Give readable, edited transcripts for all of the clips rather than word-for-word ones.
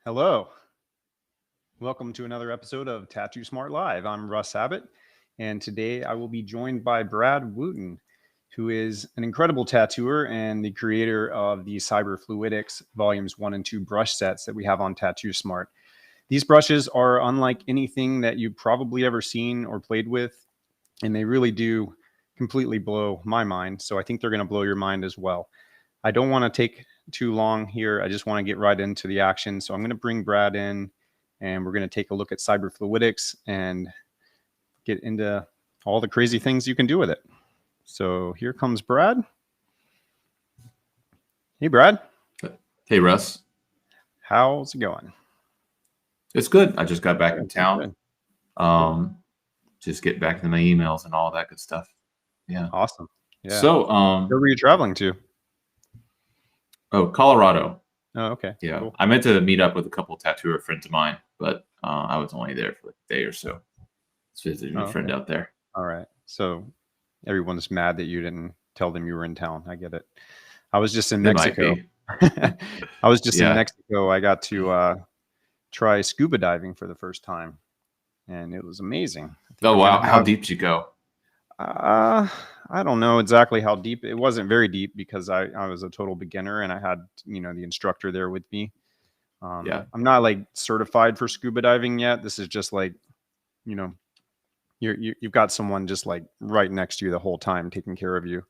Hello. Welcome to another episode of Tattoo Smart Live. I'm Russ Abbott, and today I will be joined by Brad Wooten, who is an incredible tattooer and the creator of the Cyberfluidics Volumes 1 and 2 brush sets that we have on Tattoo Smart. These brushes are unlike anything that you've probably ever seen or played with, and they really do completely blow my mind. So I think they're going to blow your mind as well. I don't want to take too long here. I just want to get right into the action. So I'm going to bring Brad in and we're going to take a look at Cyberfluidics and get into all the crazy things you can do with it. So here comes Brad. Hey, Brad. Hey, Russ. How's it going? It's good. I just got back in town. Just get back to my emails and all that good stuff. Yeah. Awesome. Yeah. So, where were you traveling to? Oh, Colorado. Oh, okay. Yeah. Cool. I meant to meet up with a couple of tattooer friends of mine, but I was only there for like a day or so. Just visiting a friend out there. All right. So everyone's mad that you didn't tell them you were in town. I get it. I was just in Mexico. I was just in Mexico. I got to try scuba diving for the first time, and it was amazing. Oh, wow. How deep did you go? I don't know exactly how deep. It wasn't very deep because I was a total beginner and I had, the instructor there with me. I'm not like certified for scuba diving yet. This is just like, you've got someone just like right next to you the whole time taking care of you.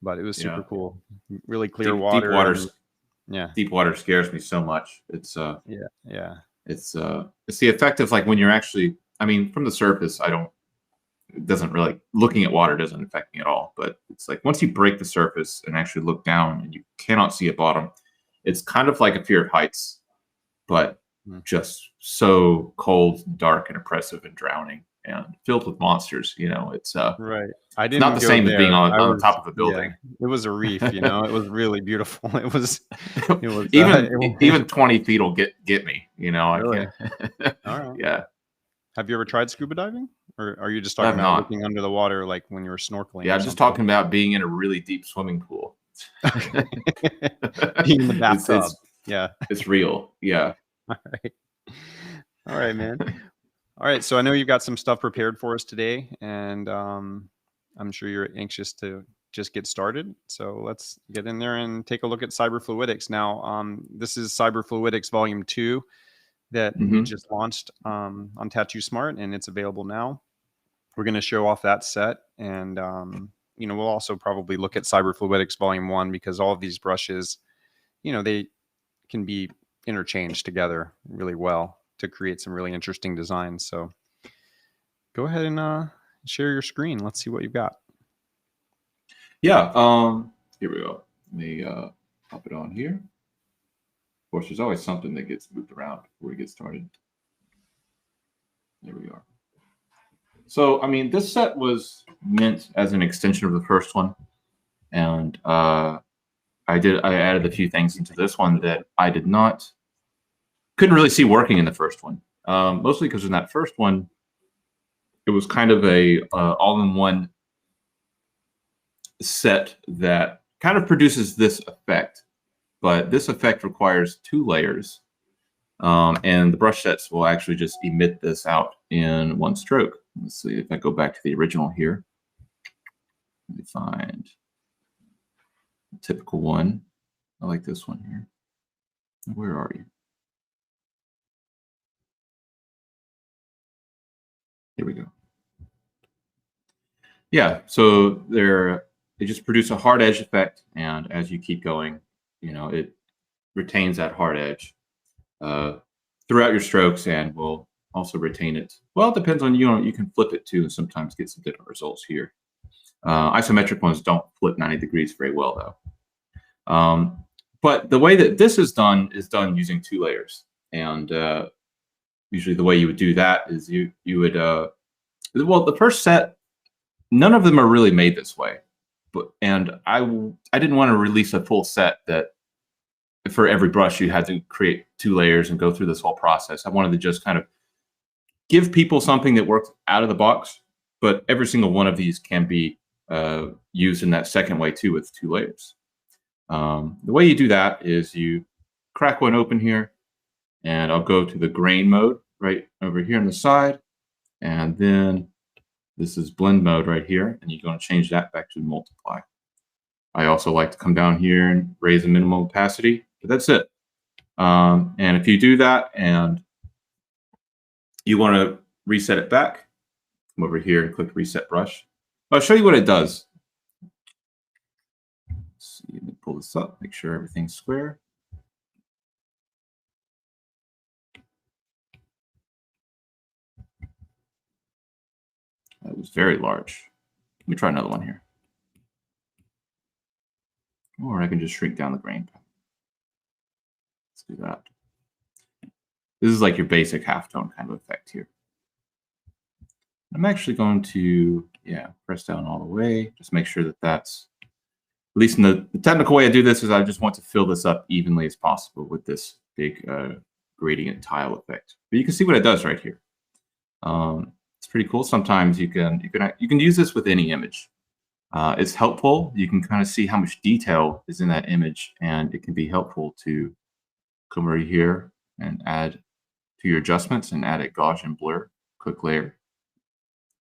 But it was super cool. Really clear water. Deep water. Deep water scares me so much. It's It's the effect of like when you're actually, from the surface, it doesn't really, looking at water doesn't affect me at all. But it's like once you break the surface and actually look down and you cannot see a bottom, it's kind of like a fear of heights, but just so cold, dark, and oppressive and drowning and filled with monsters. It's right. I didn't. Not the same as being on top of a building. Yeah, it was a reef. It was really beautiful. It was even 20 feet will get me. Really? I can't. All right. Yeah. Have you ever tried scuba diving, or are you just talking about looking under the water like when you were snorkeling? Yeah, I'm just talking about being in a really deep swimming pool. Being in the bathtub. It's real. Yeah. All right, man. All right, so I know you've got some stuff prepared for us today, and I'm sure you're anxious to just get started. So let's get in there and take a look at Cyberfluidics. Now, this is Cyberfluidics Volume 2 that we just launched on Tattoo Smart, and it's available now. We're going to show off that set, and we'll also probably look at Cyberfluidics Volume 1 because all of these brushes, they can be interchanged together really well to create some really interesting designs. So go ahead and share your screen. Let's see what you've got. Yeah. Here we go. Let me pop it on here. Of course, there's always something that gets moved around before we get started. There we are. So, this set was meant as an extension of the first one. And I added a few things into this one that I couldn't really see working in the first one. Mostly because in that first one, it was kind of a all-in-one set that kind of produces this effect. But this effect requires 2 layers. And the brush sets will actually just emit this out in one stroke. Let's see if I go back to the original here. Let me find a typical one. I like this one here. Where are you? Here we go. Yeah, so they just produce a hard edge effect, and as you keep going, it retains that hard edge throughout your strokes and will also retain it. Well, it depends on you can flip it too and sometimes get some different results here. Isometric ones don't flip 90 degrees very well though. But the way that this is done using 2 layers. And usually the way you would do that is you would, the first set, none of them are really made this way. And I didn't want to release a full set that for every brush you had to create 2 layers and go through this whole process. I wanted to just kind of give people something that works out of the box, but every single one of these can be used in that second way too with 2 layers. The way you do that is you crack one open here, and I'll go to the grain mode right over here on the side, and then this is blend mode right here, and you're going to change that back to multiply. I also like to come down here and raise the minimum opacity, but that's it. And if you do that and you want to reset it back, come over here and click Reset Brush. I'll show you what it does. Let's see, let me pull this up, make sure everything's square. That was very large. Let me try another one here. Or I can just shrink down the grain. Let's do that. This is like your basic halftone kind of effect here. I'm actually going to, press down all the way. Just make sure that that's, at least in the technical way I do this is I just want to fill this up evenly as possible with this big gradient tile effect. But you can see what it does right here. It's pretty cool. Sometimes you can use this with any image. It's helpful. You can kind of see how much detail is in that image, and it can be helpful to come over here and add to your adjustments and add a Gaussian blur. Click layer.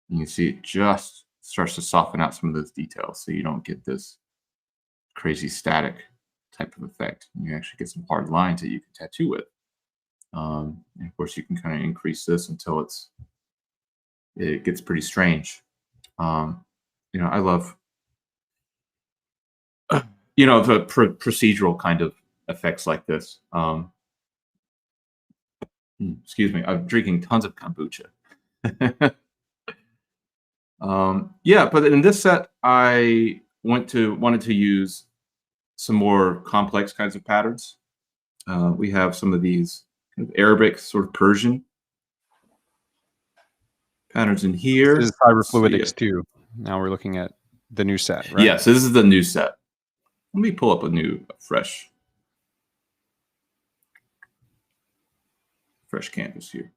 You can see it just starts to soften out some of those details, so you don't get this crazy static type of effect. You actually get some hard lines that you can tattoo with. And of course, you can kind of increase this until it gets pretty strange. I love, the procedural kind of effects like this. Excuse me, I'm drinking tons of kombucha. But in this set, I wanted to use some more complex kinds of patterns. We have some of these kind of Arabic, sort of Persian patterns in here. This is Cyberfluidics too. Now we're looking at the new set, right? Yes, this is the new set. Let me pull up a fresh canvas here.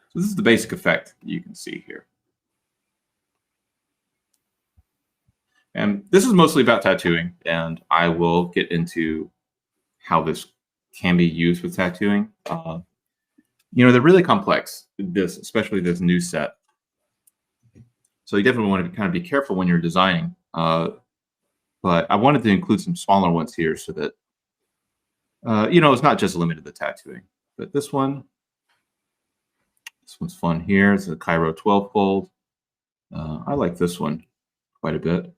So this is the basic effect you can see here. And this is mostly about tattooing, and I will get into how this can be used with tattooing. They're really complex, especially this new set. So you definitely want to kind of be careful when you're designing. But I wanted to include some smaller ones here so that, it's not just limited to tattooing. But this one's fun here. It's a Cairo 12 fold. I like this one quite a bit.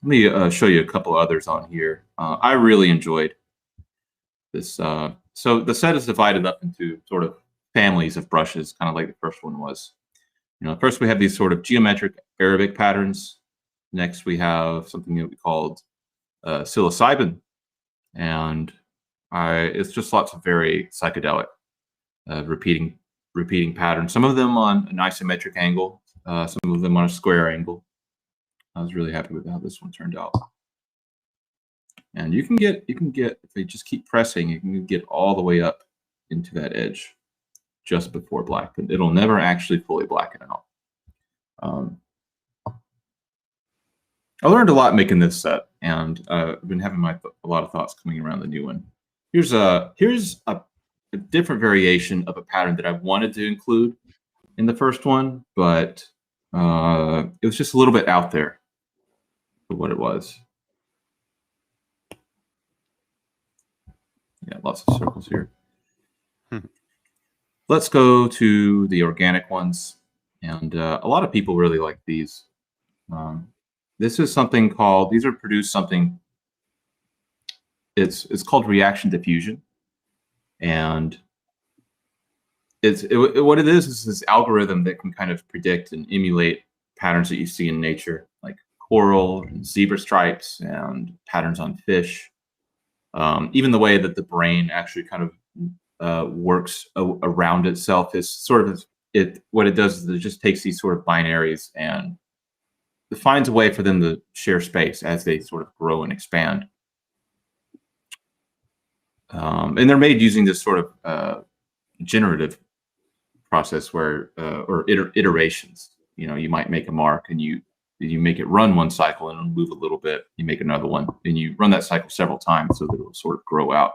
Let me show you a couple others on here. I really enjoyed this. So the set is divided up into sort of families of brushes, kind of like the first one was. First we have these sort of geometric Arabic patterns. Next we have something that we called psilocybin, and it's just lots of very psychedelic, repeating patterns. Some of them on an isometric angle, some of them on a square angle. I was really happy with how this one turned out. And you can get, if they just keep pressing, you can get all the way up into that edge just before black. But it'll never actually fully blacken at all. I learned a lot making this set, and I've been having a lot of thoughts coming around the new one. Here's a different variation of a pattern that I wanted to include in the first one, but it was just a little bit out there for what it was. Yeah, lots of circles here. Let's go to the organic ones, and a lot of people really like these. This is something called, these are produced something, it's called reaction diffusion, and what it is this algorithm that can kind of predict and emulate patterns that you see in nature, like coral and zebra stripes and patterns on fish. Even the way that the brain actually kind of works around itself is sort of what it does is it just takes these sort of binaries and it finds a way for them to share space as they sort of grow and expand. And they're made using this sort of generative process where, or iterations. You know, you might make a mark and you make it run one cycle and it'll move a little bit. You make another one and you run that cycle several times so that it will sort of grow out.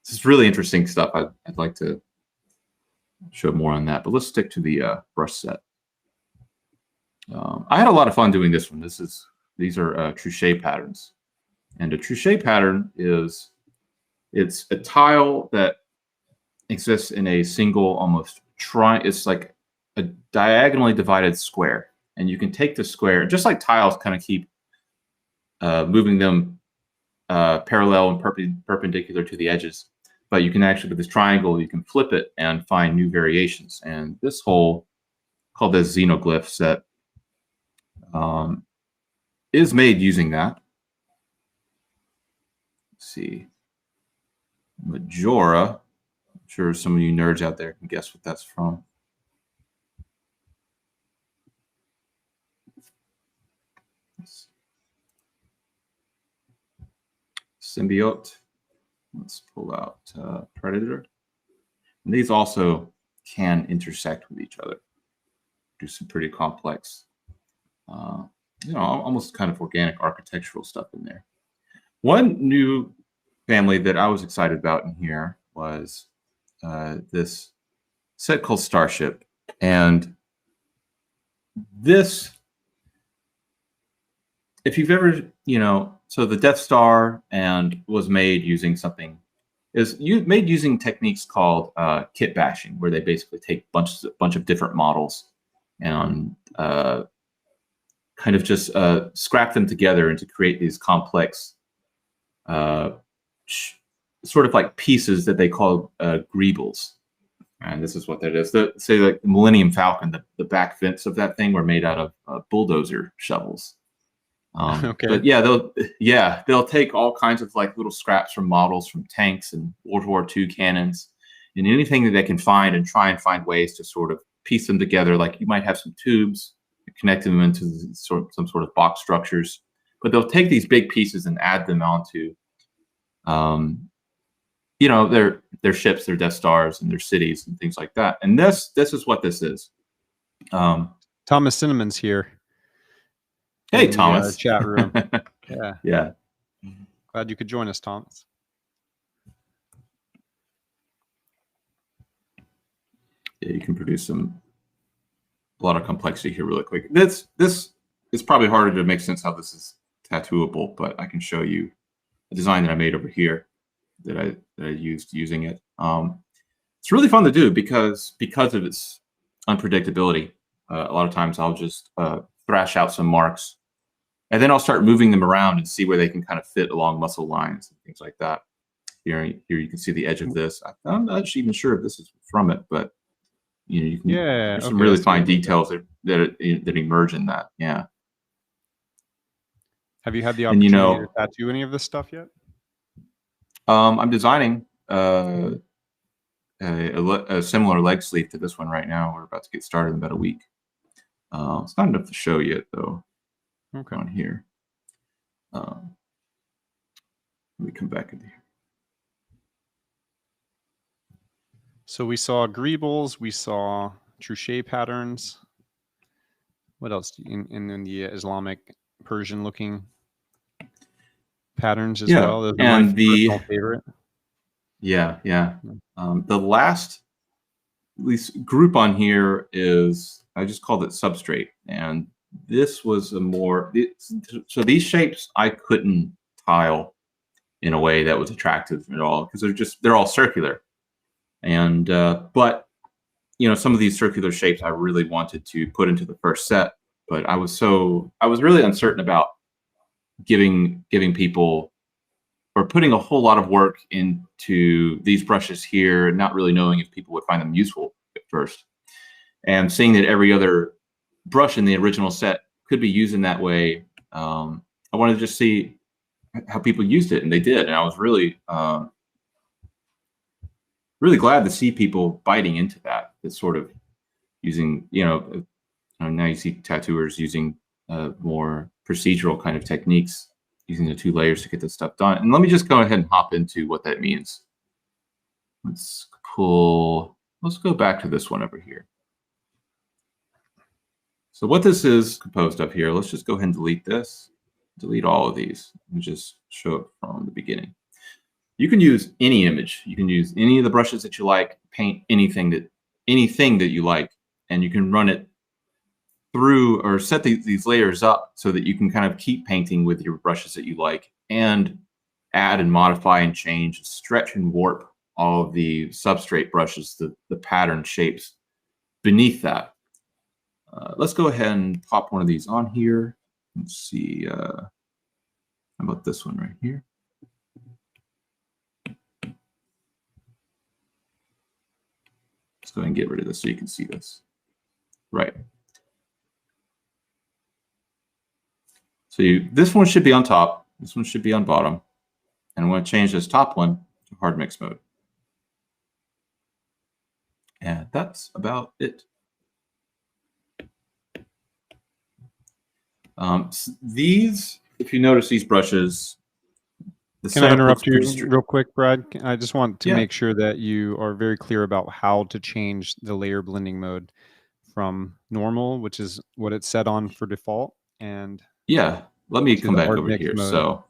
This is really interesting stuff. I'd like to show more on that, but let's stick to the brush set. I had a lot of fun doing this one. These are truchet patterns, and a truchet pattern it's a tile that exists in a single almost it's like a diagonally divided square, and you can take the square, just like tiles kind of keep moving them parallel and perpendicular to the edges, but you can actually, with this triangle, you can flip it and find new variations. And this hole, called the Xenoglyph set, is made using that. Let's see. Majora. I'm sure some of you nerds out there can guess what that's from. Symbiote. Let's pull out Predator. And these also can intersect with each other. Do some pretty complex, you know, almost kind of organic architectural stuff in there. One new family that I was excited about in here was this set called Starship. And this, if you've ever, you know, so the Death Star and was made using something, made using techniques called kit bashing, where they basically take a bunch of different models and kind of just scrap them together and to create these complex sort of like pieces that they call greebles. And this is what that is. Say like the Millennium Falcon, the back vents of that thing were made out of bulldozer shovels. Okay. But yeah, they'll take all kinds of like little scraps from models from tanks and World War II cannons and anything that they can find and try and find ways to sort of piece them together. Like you might have some tubes, connecting them into some sort of box structures, but they'll take these big pieces and add them onto, you know, their ships, their Death Stars, and their cities and things like that. And this is what this is. Thomas Cinnamon's here. Hey, Thomas. Chat room. Yeah. Glad you could join us, Thomas. Yeah, you can produce a lot of complexity here really quick. This is probably harder to make sense how this is tattooable, but I can show you a design that I made over here that I used using it. It's really fun to do because of its unpredictability. A lot of times I'll just thrash out some marks, and then I'll start moving them around and see where they can kind of fit along muscle lines and things like that. Here you can see the edge of this. I'm not even sure if this is from it, but you know, you can. Yeah, there's some really fine details that emerge in that. Yeah. Have you had the opportunity to tattoo any of this stuff yet? I'm designing a similar leg sleeve to this one right now. We're about to get started in about a week. It's not enough to show yet, though. Okay. On here. Let me come back into here. So we saw greebles, we saw truchet patterns. What else? In the Islamic, Persian looking patterns as well. Those are my personal favorite. Yeah. The last, at least, group on here is, I just called it substrate, and this was a more, so these shapes I couldn't tile in a way that was attractive at all because they're all circular, and but you know, some of these circular shapes I really wanted to put into the first set, but I was really uncertain about giving people, or putting a whole lot of work into these brushes here, not really knowing if people would find them useful at first. And seeing that every other brush in the original set could be used in that way, I wanted to just see how people used it, and they did. And I was really, really glad to see people biting into that. It's sort of using, you know, now you see tattooers using more procedural kind of techniques, using the 2 layers to get this stuff done. And let me just go ahead and hop into what that means let's go back to this one over here. So what this is composed of here, let's just go ahead and delete this, delete all of these, and just show it from the beginning. You can use any image. You can use any of the brushes that you like, paint anything that you like, and you can run it through or set these layers up so that you can kind of keep painting with your brushes that you like and add and modify and change, stretch and warp all of the substrate brushes, the pattern shapes beneath that. Let's go ahead and pop one of these on here. Let's see. How about this one right here? Let's go ahead and get rid of this so you can see this. Right. So this one should be on top. This one should be on bottom. And I want to change this top one to hard mix mode. And that's about it. These, if you notice these brushes, can I interrupt you real quick, Brad? I just want to make sure that you are very clear about how to change the layer blending mode from normal, which is what it's set on for default, and let me come back over here. Mode. So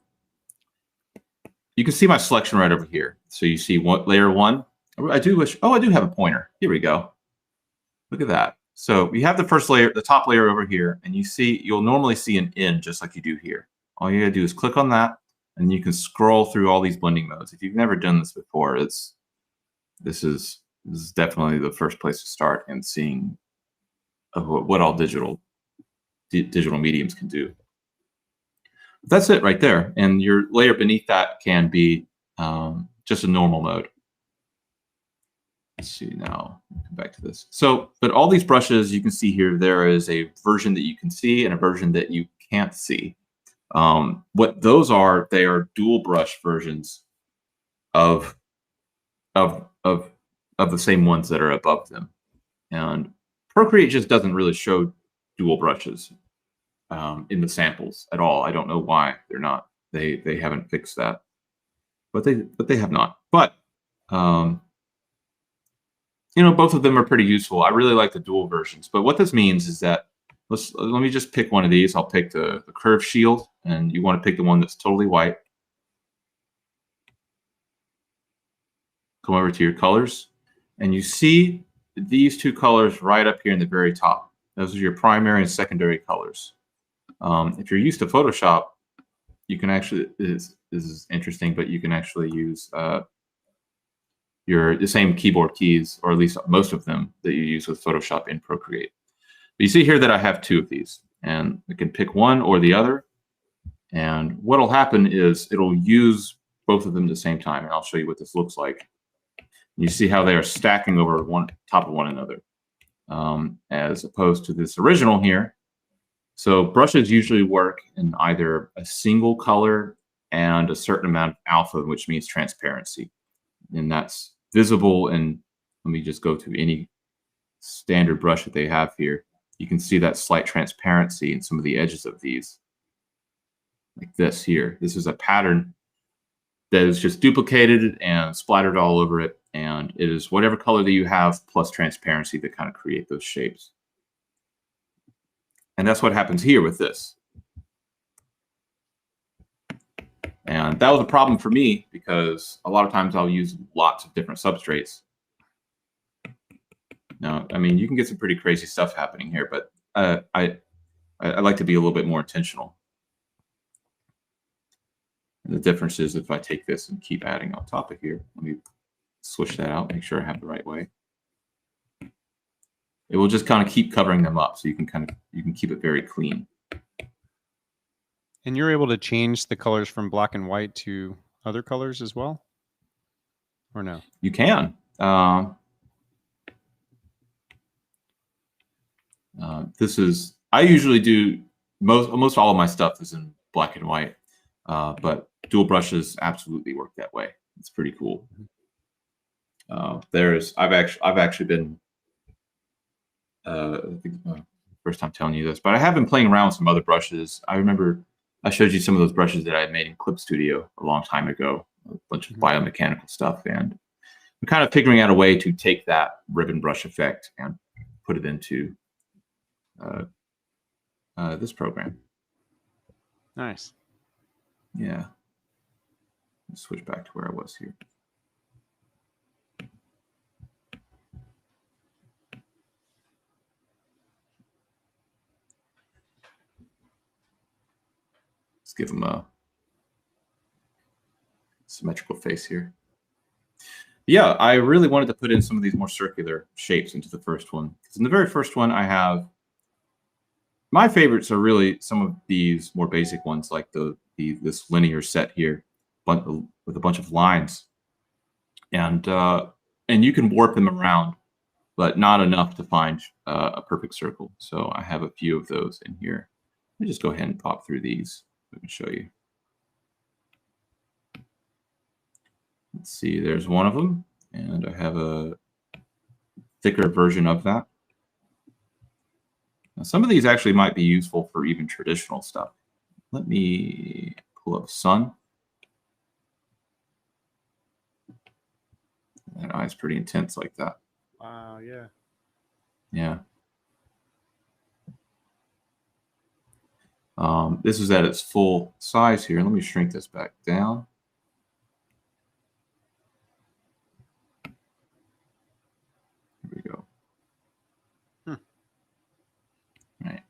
you can see my selection right over here. So you see layer 1. I do have a pointer. Here we go. Look at that. So we have the first layer, the top layer over here, and you'll normally see an in just like you do here. All you gotta do is click on that, and you can scroll through all these blending modes. If you've never done this before, this is definitely the first place to start and seeing what all digital mediums can do. That's it right there, and your layer beneath that can be just a normal mode. Let's see now. Come back to this. So, but all these brushes you can see here, there is a version that you can see and a version that you can't see. What those are, they are dual brush versions of the same ones that are above them. And Procreate just doesn't really show dual brushes in the samples at all. I don't know why they're not. They haven't fixed that, but they have not. But both of them are pretty useful. I really like the dual versions. But what this means is that let me just pick one of these. I'll pick the curved shield, and you want to pick the one that's totally white. Come over to your colors, and you see these two colors right up here in the very top. Those are your primary and secondary colors. If you're used to Photoshop, you can actually, this is interesting, but you can actually use the same keyboard keys, or at least most of them that you use with Photoshop in Procreate. But you see here that I have two of these, and I can pick one or the other. And what'll happen is it'll use both of them at the same time, and I'll show you what this looks like. You see how they are stacking over top of one another, as opposed to this original here. So brushes usually work in either a single color and a certain amount of alpha, which means transparency. And that's visible. And let me just go to any standard brush that they have here. You can see that slight transparency in some of the edges of these. Like this here. This is a pattern that is just duplicated and splattered all over it. And it is whatever color that you have plus transparency that kind of create those shapes. And that's what happens here with this. And that was a problem for me because a lot of times I'll use lots of different substrates. Now, I mean, you can get some pretty crazy stuff happening here, but I like to be a little bit more intentional. And the difference is if I take this and keep adding on top of here, let me switch that out, make sure I have the right way. It will just kind of keep covering them up, so you can keep it very clean. And you're able to change the colors from black and white to other colors as well, or no? You can. I usually do almost all of my stuff is in black and white, but dual brushes absolutely work that way. It's pretty cool. I've actually been I think first time telling you this, but I have been playing around with some other brushes. I remember I showed you some of those brushes that I made in Clip Studio a long time ago, a bunch of biomechanical stuff, and I'm kind of figuring out a way to take that ribbon brush effect and put it into this program. Nice. Yeah. Let's switch back to where I was here. Let's give him a symmetrical face here. Yeah, I really wanted to put in some of these more circular shapes into the first one. Because in the very first one, I have my favorites are really some of these more basic ones, like this linear set here, but with a bunch of lines, and you can warp them around, but not enough to find a perfect circle. So I have a few of those in here. Let me just go ahead and pop through these. Let me show you. Let's see, there's one of them, and I have a thicker version of that. Now, some of these actually might be useful for even traditional stuff. Let me pull up sun. That eye's pretty intense like that. Wow, yeah. Yeah. This is at its full size here. Let me shrink this back down. Here we go. Right.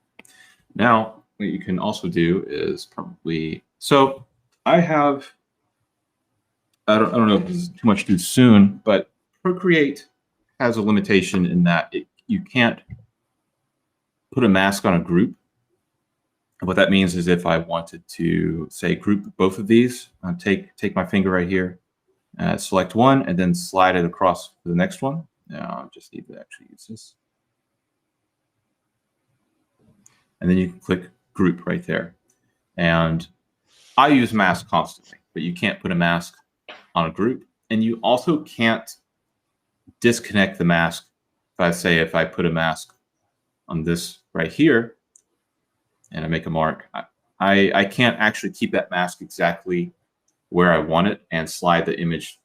Now, what you can also do is probably, so I don't know if this is too much too soon, but Procreate has a limitation in that you can't put a mask on a group. And what that means is if I wanted to, say, group both of these, take my finger right here, select one, and then slide it across to the next one. Now, I just need to actually use this. And then you can click group right there. And I use mask constantly, but you can't put a mask on a group. And you also can't disconnect the mask. If I put a mask on this right here, and I make a mark, I can't actually keep that mask exactly where I want it and slide the image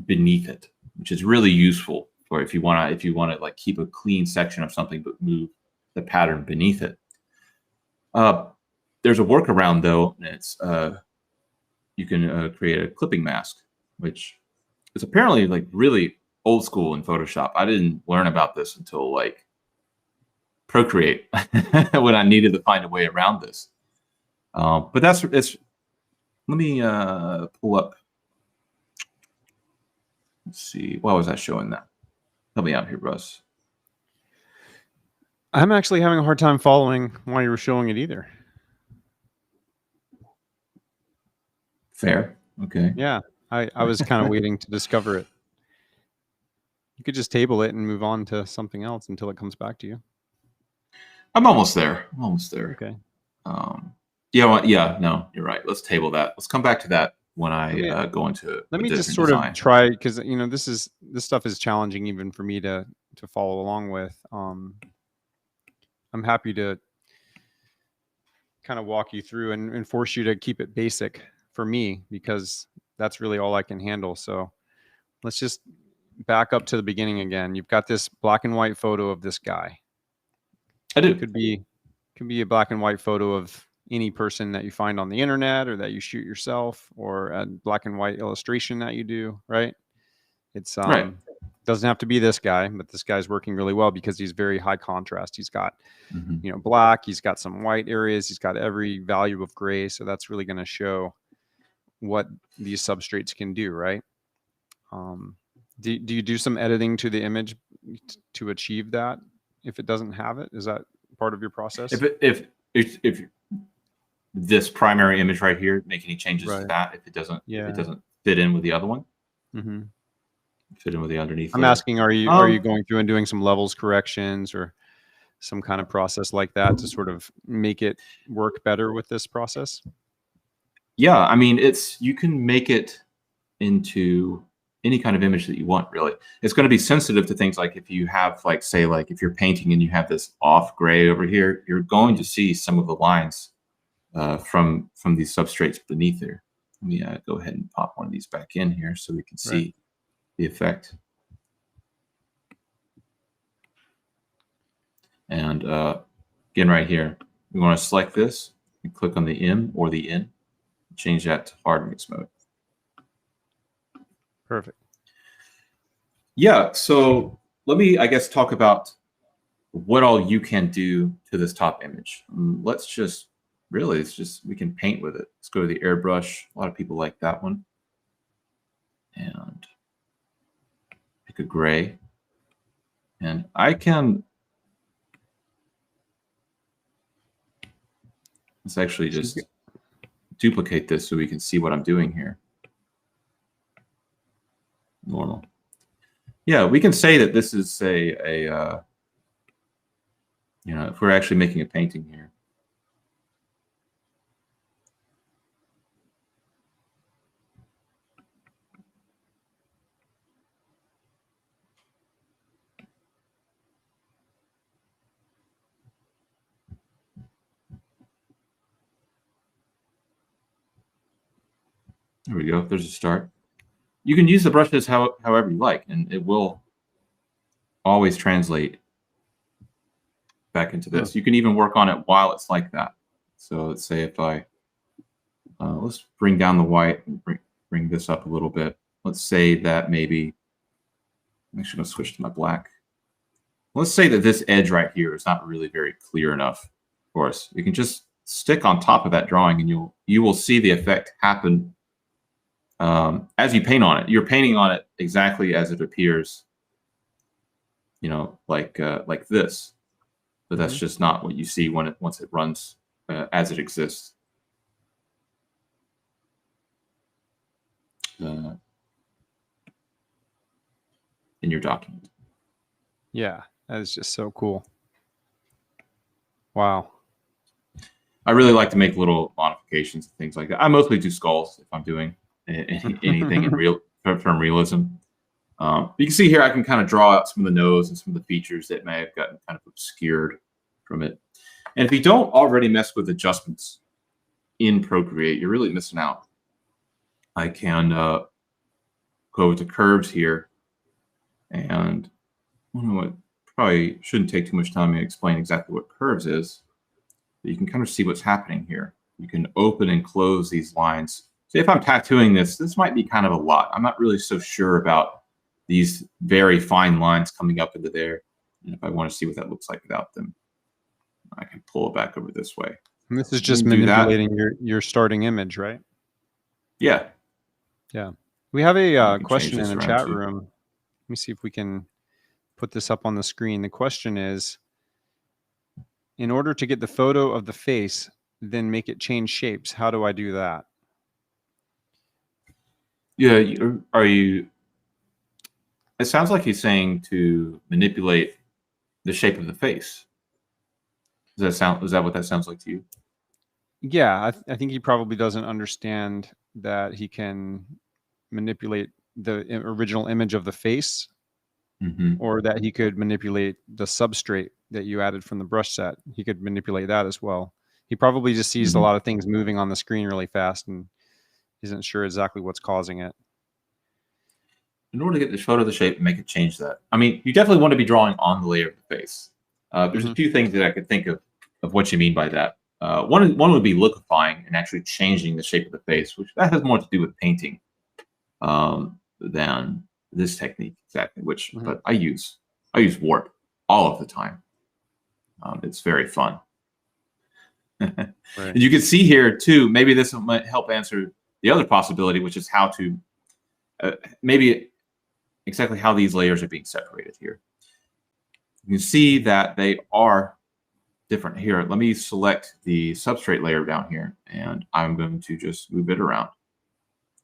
beneath it, which is really useful for if you want to like keep a clean section of something but move the pattern beneath it. There's a workaround though, and it's you can create a clipping mask, which is apparently like really old school in Photoshop. I didn't learn about this until like Procreate when I needed to find a way around this. But it's. Let me pull up. Let's see. Why was I showing that? Help me out here, Russ. I'm actually having a hard time following why you were showing it either. Fair. Okay. Yeah, I was kind of waiting to discover it. You could just table it and move on to something else until it comes back to you. I'm almost there. Okay. Yeah, no, you're right. Let's table that. Let's come back to that when I go into. Let me just sort of try, because this stuff is challenging even for me to follow along with. I'm happy to kind of walk you through and force you to keep it basic for me, because that's really all I can handle. So let's just back up to the beginning again. You've got this black and white photo of this guy. I do. It could be a black and white photo of any person that you find on the internet or that you shoot yourself, or a black and white illustration that you do, right? It's right. Doesn't have to be this guy, but this guy's working really well because he's very high contrast. He's got black, he's got some white areas, he's got every value of gray, so that's really going to show what these substrates can do, right? Do you do some editing to the image to achieve that? If it doesn't have it, is that part of your process? If this primary image right here, make any changes to that if it doesn't fit in with the other one? Fit in with the underneath. I'm asking, are you going through and doing some levels corrections or some kind of process like that to sort of make it work better with this process? Yeah, I mean, you can make it into any kind of image that you want, really. It's going to be sensitive to things like if you have, like, say, like if you're painting and you have this off gray over here, you're going to see some of the lines from these substrates beneath there. Let me go ahead and pop one of these back in here so we can see. the effect. And again, right here, we want to select this and click on the M or the N, change that to hard mix mode. Perfect. Yeah, so let me, I guess, talk about what all you can do to this top image. Let's just, really, it's just, we can paint with it. Let's go to the airbrush. A lot of people like that one. And pick a gray. And I can, let's actually just duplicate this so we can see what I'm doing here. Normal. Yeah, we can say that this is a you know, if we're actually making a painting here. There we go. There's a start. You can use the brushes however you like, and it will always translate back into this. You can even work on it while it's like that. So let's say if I, let's bring down the white and bring this up a little bit. Let's say that maybe, I'm actually going to switch to my black. Let's say that this edge right here is not really very clear enough for us. You can just stick on top of that drawing and you will see the effect happen as you paint on it. You're painting on it exactly as it appears, you know, like this. But that's just not what you see when once it runs as it exists. In your document. Yeah, that is just so cool. Wow. I really like to make little modifications and things like that. I mostly do skulls if I'm doing anything in from realism. You can see here I can kind of draw out some of the nose and some of the features that may have gotten kind of obscured from it. And if you don't already mess with adjustments in Procreate, you're really missing out. I can go to curves here, and I don't know what, probably shouldn't take too much time to explain exactly what curves is, but you can kind of see what's happening here. You can open and close these lines. So if I'm tattooing this, this might be kind of a lot. I'm not really so sure about these very fine lines coming up into there. And if I want to see what that looks like without them, I can pull it back over this way. And this is just manipulating your starting image, right? Yeah. Yeah. We have a question in the chat room. Let me see if we can put this up on the screen. The question is, in order to get the photo of the face, then make it change shapes, how do I do that? Yeah, are you... It sounds like he's saying to manipulate the shape of the face. Does that what that sounds like to you? Yeah, I think he probably doesn't understand that he can manipulate the original image of the face, or that he could manipulate the substrate that you added from the brush set. He could manipulate that as well. He probably just sees a lot of things moving on the screen really fast and isn't sure exactly what's causing it. In order to get the photo of the shape and make it change that, I mean, you definitely want to be drawing on the layer of the face. There's a few things that I could think of what you mean by that. One would be liquefying and actually changing the shape of the face, which that has more to do with painting than this technique exactly. Which, but I use warp all of the time. It's very fun. And you can see here too. Maybe this might help answer the other possibility, which is how to maybe exactly how these layers are being separated here. You can see that they are different here. Let me select the substrate layer down here, and I'm going to just move it around.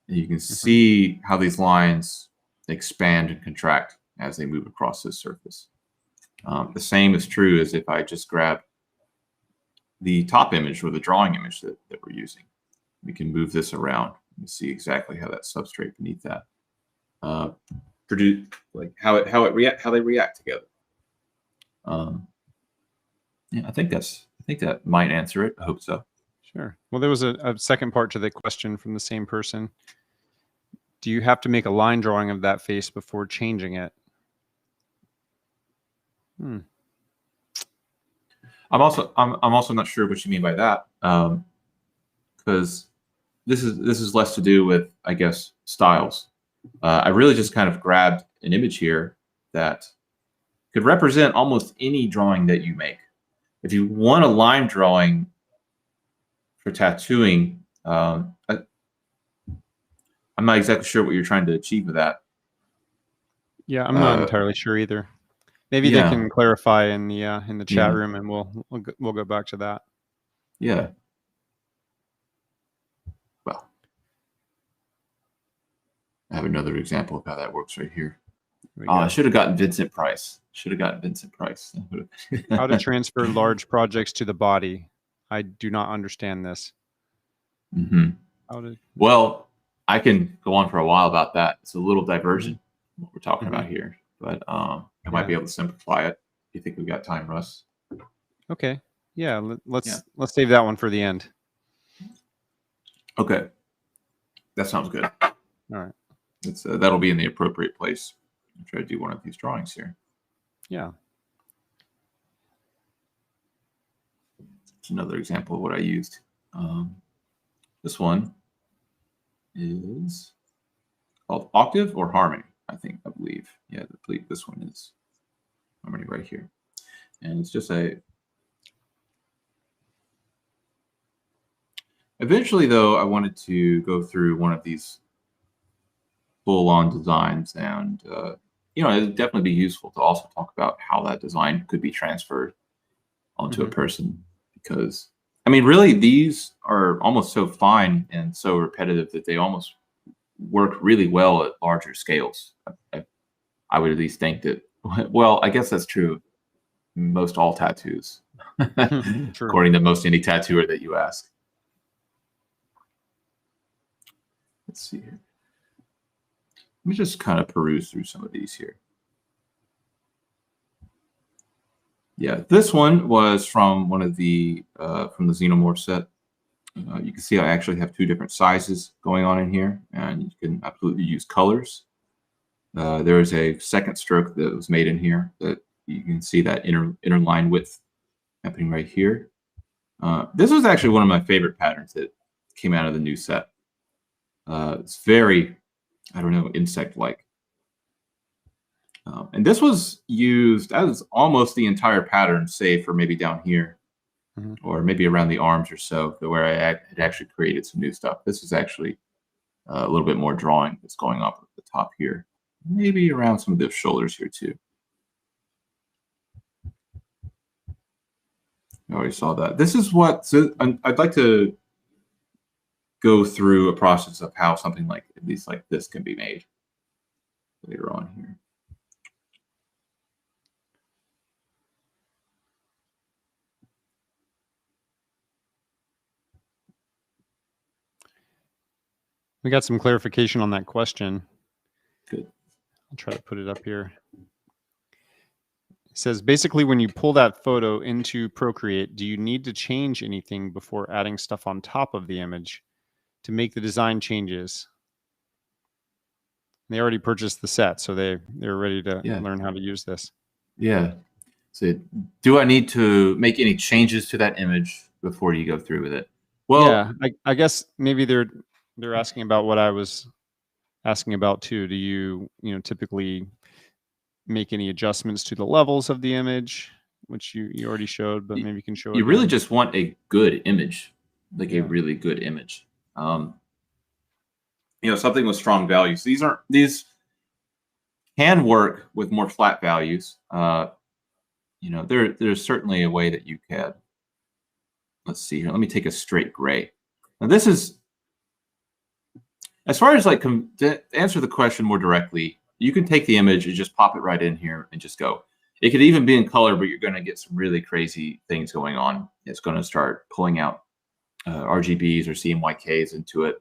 And you can see how these lines expand and contract as they move across this surface. The same is true as if I just grab the top image or the drawing image that we're using. We can move this around and see exactly how that substrate beneath that produce, like how they react together. Yeah, I think that might answer it. I hope so. Sure. Well, there was a second part to the question from the same person. Do you have to make a line drawing of that face before changing it? I'm also not sure what you mean by that, because this is less to do with, I guess, styles. I really just kind of grabbed an image here that could represent almost any drawing that you make. If you want a line drawing for tattooing, I'm not exactly sure what you're trying to achieve with that. Yeah, I'm not entirely sure either. Maybe they can clarify in the chat room, and we'll go back to that. Yeah. Well, I have another example of how that works right here. I should have gotten Vincent Price. How to transfer large projects to the body. I do not understand this. Well, I can go on for a while about that. It's a little diversion, what we're talking about here, but I might be able to simplify it. Do you think we've got time, Russ? Okay. Yeah, let's save that one for the end. Okay. That sounds good. All right. That'll be in the appropriate place. I'll try to do one of these drawings here. Yeah. It's another example of what I used. This one is called Octave or Harmony, I believe. Yeah, I believe this one is Harmony right here. And it's just eventually, though, I wanted to go through one of these full-on designs, and it would definitely be useful to also talk about how that design could be transferred onto a person, because I mean, really, these are almost so fine and so repetitive that they almost work really well at larger scales. I would at least think that. Well, I guess that's true. Most all tattoos, according to most any tattooer that you ask. Let's see here. Let me just kind of peruse through some of these here. Yeah, this one was from one of the from the Xenomorph set. You can see I actually have two different sizes going on in here, and you can absolutely use colors. There is a second stroke that was made in here that you can see that inner line width happening right here. This was actually one of my favorite patterns that came out of the new set. It's very, I don't know, insect-like. And this was used as almost the entire pattern, save for maybe down here, or maybe around the arms or so, where I had actually created some new stuff. This is actually a little bit more drawing that's going up at the top here, maybe around some of the shoulders here too. I already saw that. This is what, so I'd like to go through a process of how something like, at least like this, can be made later on here. We got some clarification on that question. Good. I'll try to put it up here. It says, basically, when you pull that photo into Procreate, do you need to change anything before adding stuff on top of the image to make the design changes? They already purchased the set, so they're ready to learn how to use this. Yeah. So do I need to make any changes to that image before you go through with it? Well, yeah, I guess maybe they're asking about what I was asking about too. Do you typically make any adjustments to the levels of the image, which you already showed, but maybe you can show it. You really just want a good image, like a really good image. Something with strong values. These can work with more flat values. There's certainly a way that you can. Let's see here. Let me take a straight gray. Now this is, as far as like to answer the question more directly, you can take the image and just pop it right in here and just go. It could even be in color, but you're going to get some really crazy things going on. It's going to start pulling out RGBs or CMYKs into it.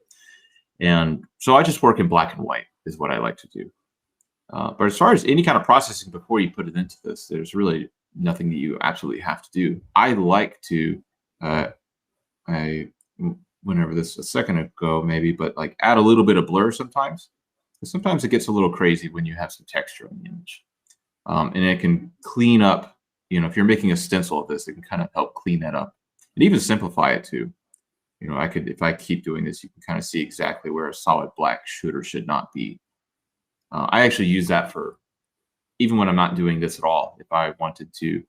And so I just work in black and white is what I like to do. But as far as any kind of processing before you put it into this, there's really nothing that you absolutely have to do. I like to, I went over this a second ago maybe, but like add a little bit of blur sometimes. Sometimes it gets a little crazy when you have some texture in the image. And it can clean up, if you're making a stencil of this, it can kind of help clean that up and even simplify it too. If I keep doing this, you can kind of see exactly where a solid black should or should not be. I actually use that for, even when I'm not doing this at all, if I wanted to,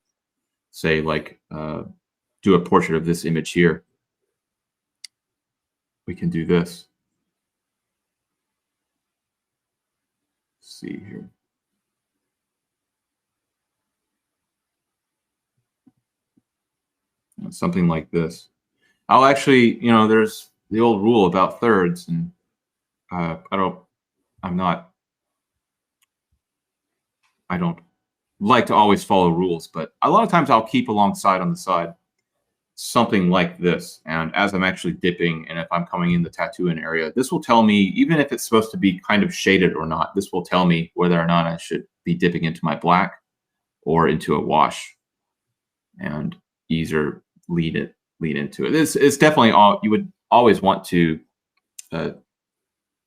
say, like, do a portrait of this image here, we can do this. Let's see here. Something like this. I'll actually, there's the old rule about thirds, and I don't like to always follow rules, but a lot of times I'll keep alongside on the side something like this. And as I'm actually dipping, and if I'm coming in the tattoo in area, this will tell me, even if it's supposed to be kind of shaded or not, this will tell me whether or not I should be dipping into my black or into a wash, and either lead into it. It's definitely you would always want to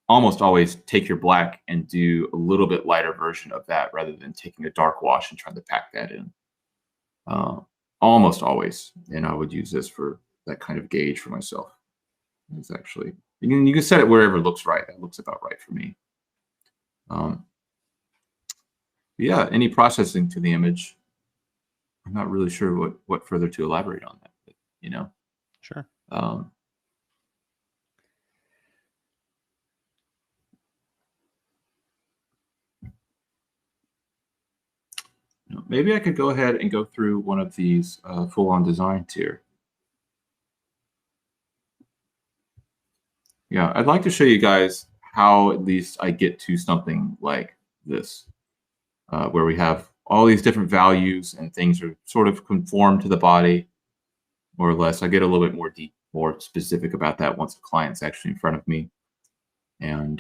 almost always take your black and do a little bit lighter version of that rather than taking a dark wash and trying to pack that in. Almost always. And I would use this for that kind of gauge for myself. It's actually, you can set it wherever looks right. That looks about right for me. Yeah, any processing to the image. I'm not really sure what further to elaborate on that, but, Sure. Maybe I could go ahead and go through one of these full-on designs here. Yeah, I'd like to show you guys how at least I get to something like this, where we have all these different values and things are sort of conform to the body, more or less. I get a little bit more specific about that once the client's actually in front of me. And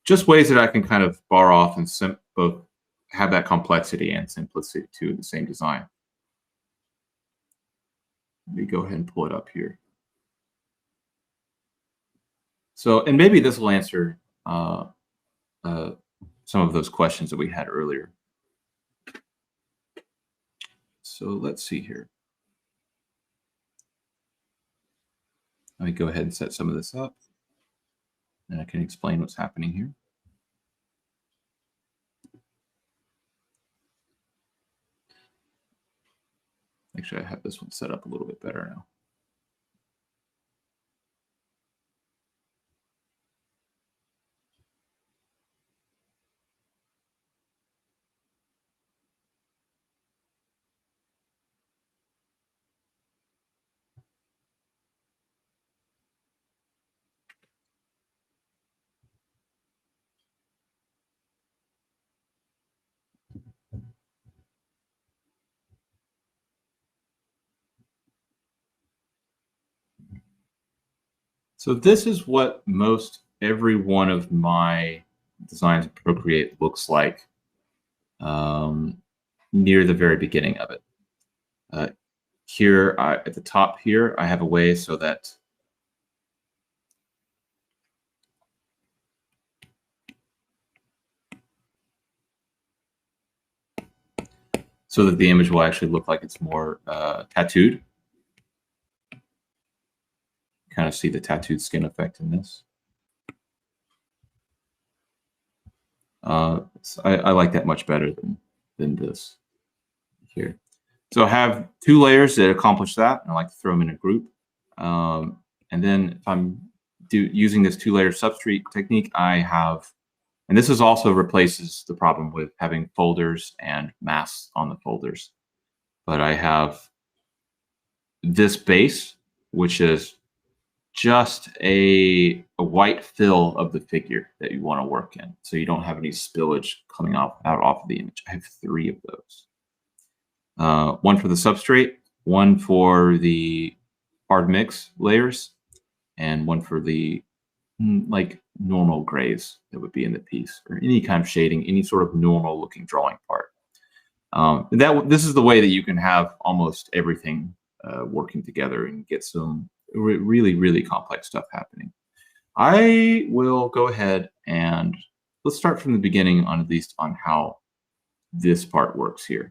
just ways that I can kind of bar off and both have that complexity and simplicity too in the same design. Let me go ahead and pull it up here. So, and maybe this will answer some of those questions that we had earlier. So let's see here. Let me go ahead and set some of this up, and I can explain what's happening here. Actually, I have this one set up a little bit better now. So this is what most every one of my designs in Procreate looks like near the very beginning of it. Here at the top here, I have a way so that the image will actually look like it's more tattooed. Kind of see the tattooed skin effect in this. I like that much better than this here. So I have two layers that accomplish that, and I like to throw them in a group. And then if I'm using this two-layer substrate technique, I have, and this is also replaces the problem with having folders and masks on the folders. But I have this base, which is just a white fill of the figure that you want to work in, so you don't have any spillage coming out of the image. I have 3 of those. One for the substrate, one for the hard mix layers, and one for the like normal grays that would be in the piece, or any kind of shading, any sort of normal looking drawing part. This is the way that you can have almost everything working together and get some really, really complex stuff happening. I will go ahead and let's start from the beginning on at least on how this part works here.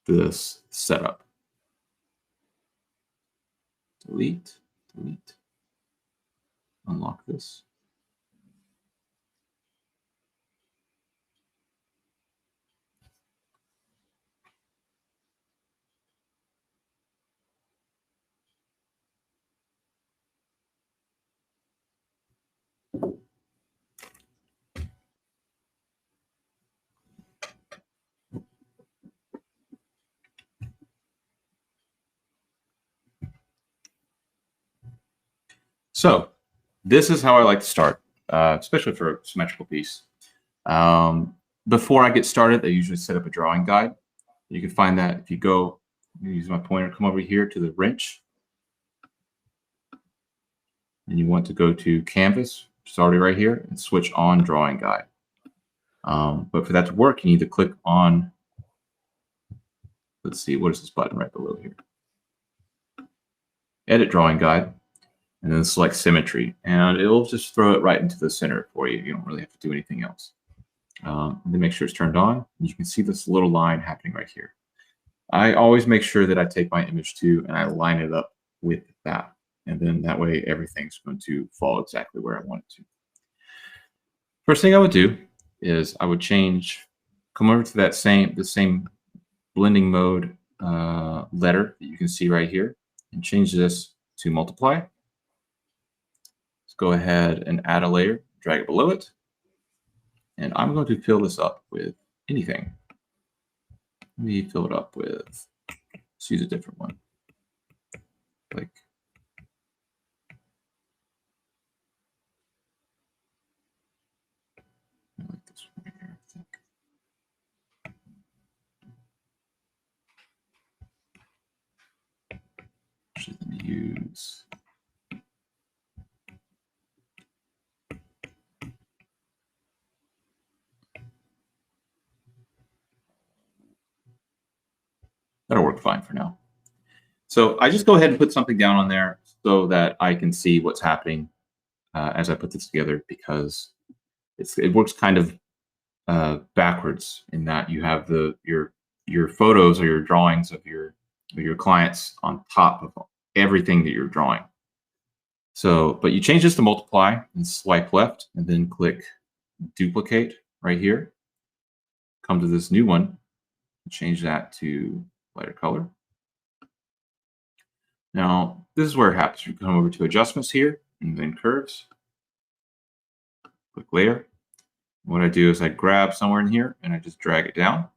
This setup. Delete, delete. Unlock this. So this is how I like to start, especially for a symmetrical piece. Before I get started, I usually set up a drawing guide. You can find that if you go, use my pointer, come over here to the wrench. And you want to go to Canvas, which is already right here, and switch on Drawing Guide. But for that to work, you need to click on, let's see, what is this button right below here? Edit Drawing Guide, and then select Symmetry. And it'll just throw it right into the center for you. You don't really have to do anything else. Then make sure it's turned on. You can see this little line happening right here. I always make sure that I take my image 2 and I line it up with that. And then that way everything's going to fall exactly where I want it to. First thing I would do is I would come over to that the same blending mode letter that you can see right here and change this to multiply. Let's go ahead and add a layer, drag it below it. And I'm going to fill this up with anything. Let me fill it up with, let's use a different one. Like, I like this one right here, I think. Actually, let me use, that'll work fine for now. So I just go ahead and put something down on there so that I can see what's happening as I put this together, because it works kind of backwards in that you have your photos or your drawings of your clients on top of everything that you're drawing. So, but you change this to multiply and swipe left and then click duplicate right here. Come to this new one, change that to lighter color. Now, this is where it happens. You come over to adjustments here and then curves. Click layer. What I do is I grab somewhere in here and I just drag it down.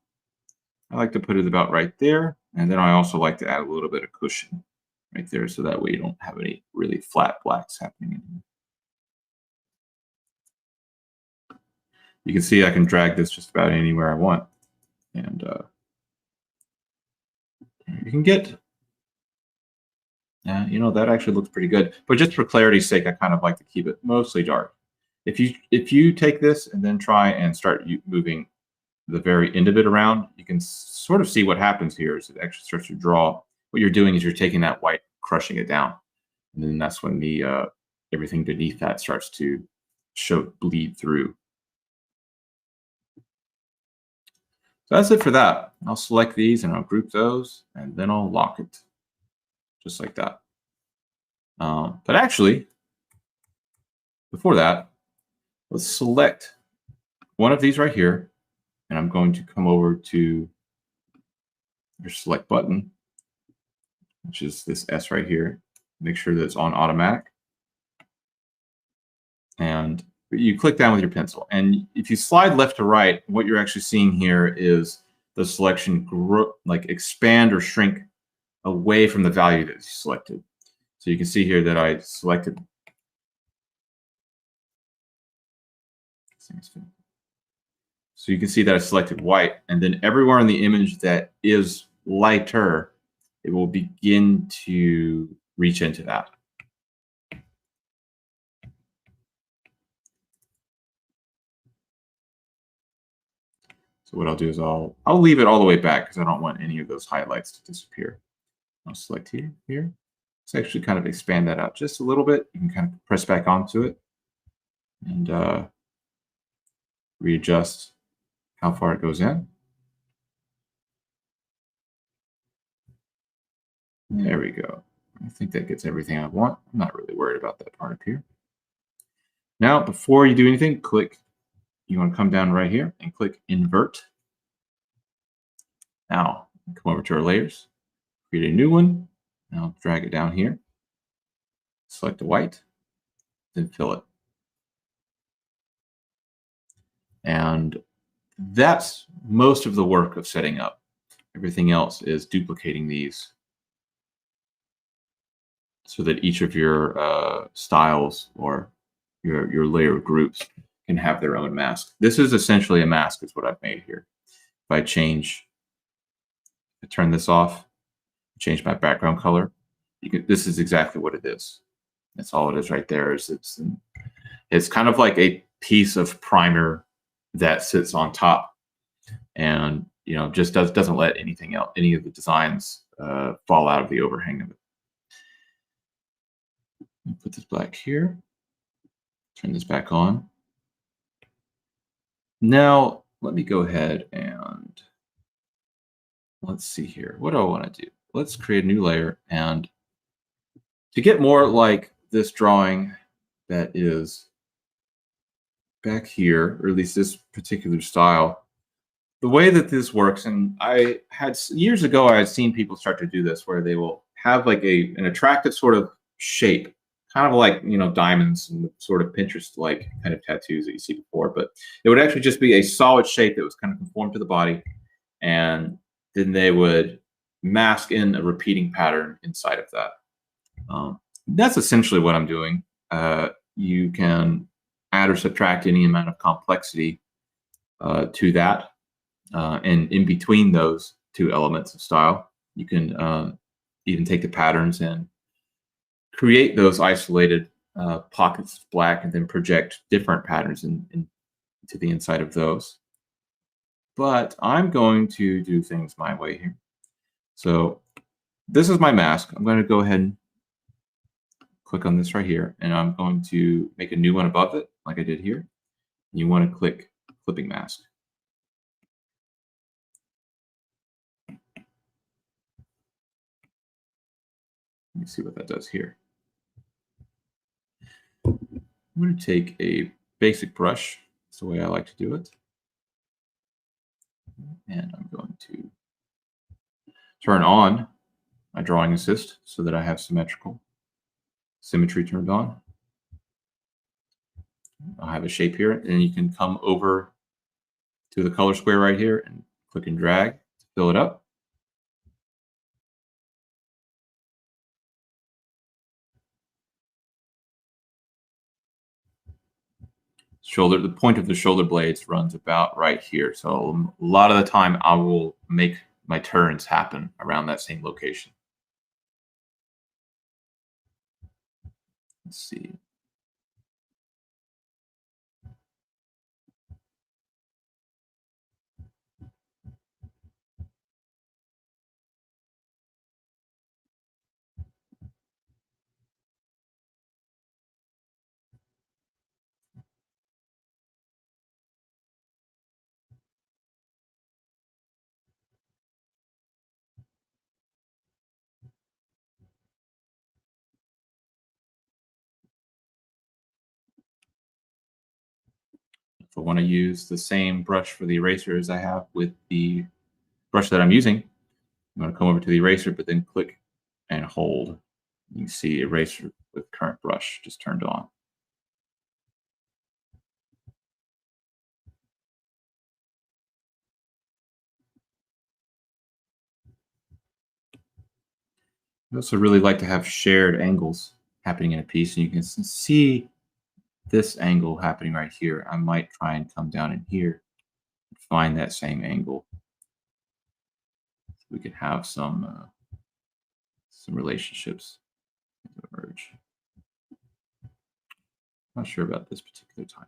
I like to put it about right there. And then I also like to add a little bit of cushion right there, so that way you don't have any really flat blacks happening in here. You can see I can drag this just about anywhere I want. And you can get, you know, that actually looks pretty good. But just for clarity's sake, I kind of like to keep it mostly dark. If you take this and then try and start moving the very end of it around, you can sort of see what happens here as it actually starts to draw. What you're doing is you're taking that white, crushing it down. And then that's when the everything beneath that starts to bleed through. So that's it for that. I'll select these and I'll group those, and then I'll lock it just like that. But actually, before that, let's select one of these right here, and I'm going to come over to your select button, which is this S right here. Make sure that it's on automatic. And you click down with your pencil. And if you slide left to right, what you're actually seeing here is the selection like expand or shrink away from the value that you selected. So you can see here that I selected. So you can see that I selected white, and then everywhere in the image that is lighter, it will begin to reach into that. So what I'll do is I'll leave it all the way back because I don't want any of those highlights to disappear. I'll select here. Let's actually kind of expand that out just a little bit. You can kind of press back onto it. and readjust how far it goes in. There we go. I think that gets everything I want. I'm not really worried about that part up here. Now, before you do anything, you want to come down right here and click Invert. Now, come over to our layers, create a new one. Now, drag it down here. Select the white, then fill it. And that's most of the work of setting up. Everything else is duplicating these so that each of your styles or your layer groups can have their own mask. This is essentially a mask is what I've made here. If I turn this off, change my background color, this is exactly what it is. That's all it is right there. It's kind of like a piece of primer that sits on top and just doesn't let anything else, any of the designs fall out of the overhang of it. Put this back here. Turn this back on. Now, let me go ahead and let's see here. What do I want to do? Let's create a new layer. And to get more like this drawing that is back here, or at least this particular style, the way that this works, and years ago, I had seen people start to do this where they will have like an attractive sort of shape, kind of like, diamonds and sort of Pinterest-like kind of tattoos that you see before, but it would actually just be a solid shape that was kind of conformed to the body. And then they would mask in a repeating pattern inside of that. That's essentially what I'm doing. You can add or subtract any amount of complexity to that. And in between those two elements of style, you can even take the patterns and create those isolated pockets of black and then project different patterns into the inside of those. But I'm going to do things my way here. So this is my mask. I'm going to go ahead and click on this right here, and I'm going to make a new one above it, like I did here. You want to click Clipping Mask. Let me see what that does here. I'm going to take a basic brush. That's the way I like to do it. And I'm going to turn on my drawing assist so that I have symmetry turned on. I'll have a shape here, and you can come over to the color square right here and click and drag to fill it up. The point of the shoulder blades runs about right here. So a lot of the time I will make my turns happen around that same location. Let's see. If I want to use the same brush for the eraser as I have with the brush that I'm using, I'm going to come over to the eraser, but then click and hold. You see eraser with current brush just turned on. I also really like to have shared angles happening in a piece, and you can see this angle happening right here. I might try and come down in here and find that same angle. So we can have some relationships emerge. Not sure about this particular time.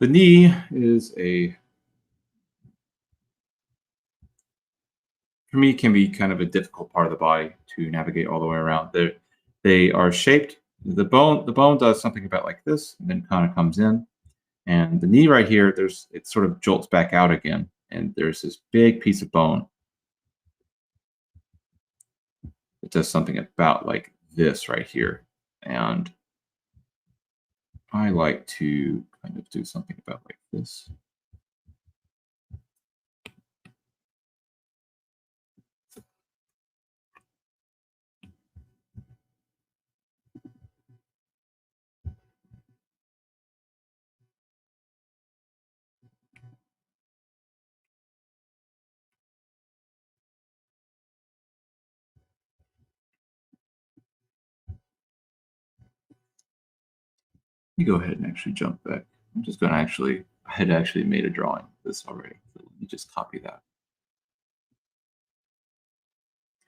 The knee is for me, can be kind of a difficult part of the body to navigate all the way around. They are shaped. The bone does something about like this, and then kind of comes in. And the knee right here, it sort of jolts back out again, and there's this big piece of bone. It does something about like this right here, and I like to kind of do something about like this. Let me go ahead and actually jump back. I'm just going to I had actually made a drawing of this already. So let me just copy that.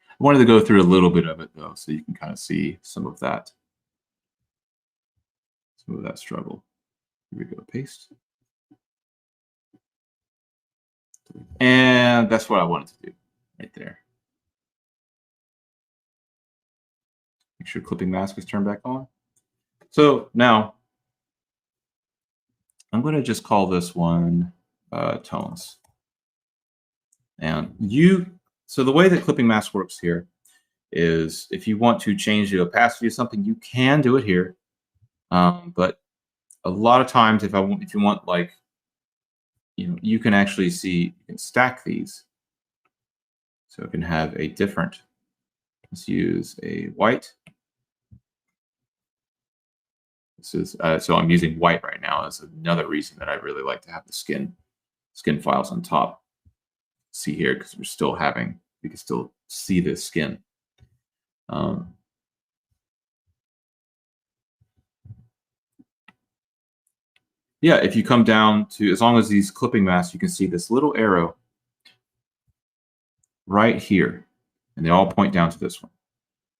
I wanted to go through a little bit of it though, so you can kind of see some of that struggle. Here we go, paste. And that's what I wanted to do right there. Make sure clipping mask is turned back on. So now I'm going to just call this one tones. And so the way that clipping mask works here is if you want to change the opacity of something, you can do it here. But a lot of times, if you want like, you can actually see, you can stack these. So it can have a different, let's use a white. This is, so I'm using white right now. That's another reason that I really like to have the skin files on top. See here, because we can still see this skin. Yeah, if you come down to, as long as these clipping masks, you can see this little arrow right here, and they all point down to this one.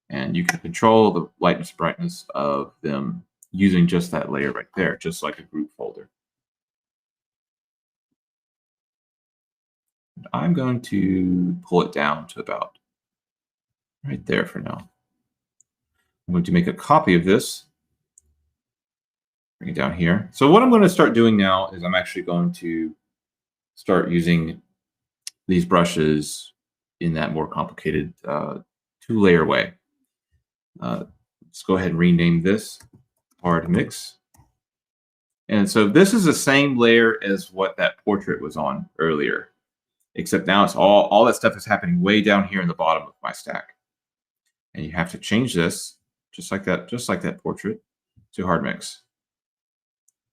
And you can control the lightness, brightness of them using just that layer right there, just like a group folder. I'm going to pull it down to about right there for now. I'm going to make a copy of this. Bring it down here. So what I'm going to start doing now is I'm actually going to start using these brushes in that more complicated two-layer way. Let's go ahead and rename this hard mix. And so this is the same layer as what that portrait was on earlier, except now it's all that stuff is happening way down here in the bottom of my stack. And you have to change this just like that portrait to hard mix.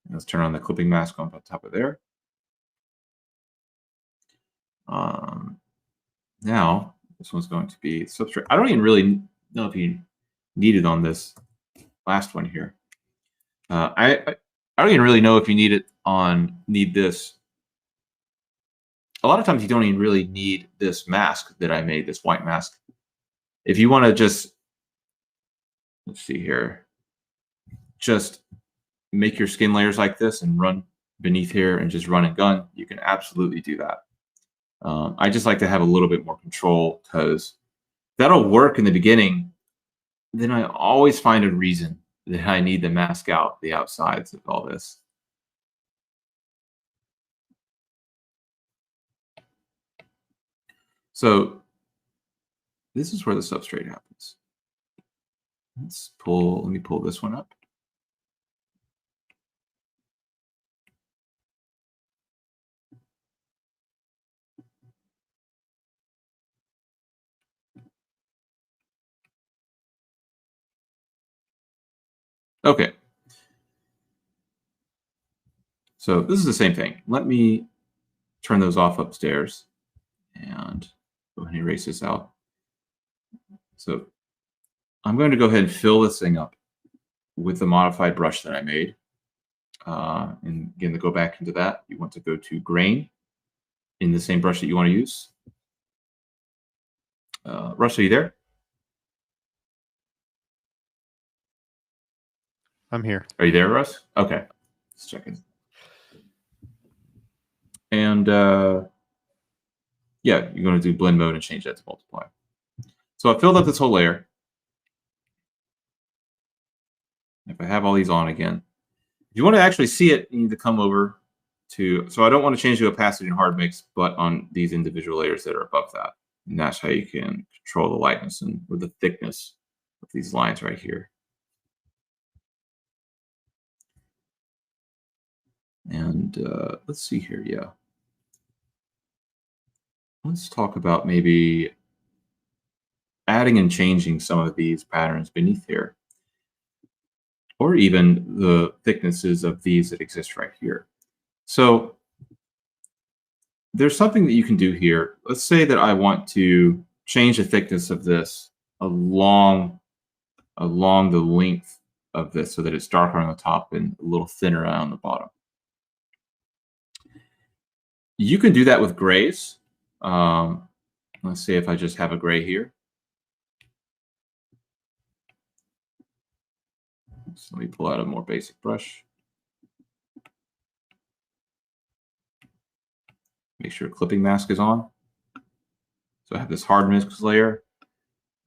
And let's turn on the clipping mask on top of there. Now this one's going to be substrate. I don't even really know if you need it on this last one here. I don't even really know if you need this. A lot of times you don't even really need this mask that I made, this white mask. If you want to just, let's see here, just make your skin layers like this and run beneath here and just run and gun, you can absolutely do that. I just like to have a little bit more control because that'll work in the beginning. Then I always find a reason that I need to mask out the outsides of all this. So this is where the substrate happens. Let me pull this one up. Okay. So this is the same thing. Let me turn those off upstairs and go ahead and erase this out. So I'm going to go ahead and fill this thing up with the modified brush that I made. And again, to go back into that, you want to go to grain in the same brush that you want to use. Russ, are you there? I'm here. Are you there, Russ? Okay. Just checking. And yeah, you're going to do blend mode and change that to multiply. So I filled up this whole layer. If I have all these on again, if you want to actually see it, you need to come over to, so I don't want to change the opacity and hard mix, but on these individual layers that are above that. And that's how you can control the lightness and or the thickness of these lines right here. And let's see here, yeah. Let's talk about maybe adding and changing some of these patterns beneath here, or even the thicknesses of these that exist right here. So there's something that you can do here. Let's say that I want to change the thickness of this along the length of this so that it's darker on the top and a little thinner on the bottom. You can do that with grays. Let's say if I just have a gray here. So let me pull out a more basic brush. Make sure clipping mask is on. So I have this hard mix layer,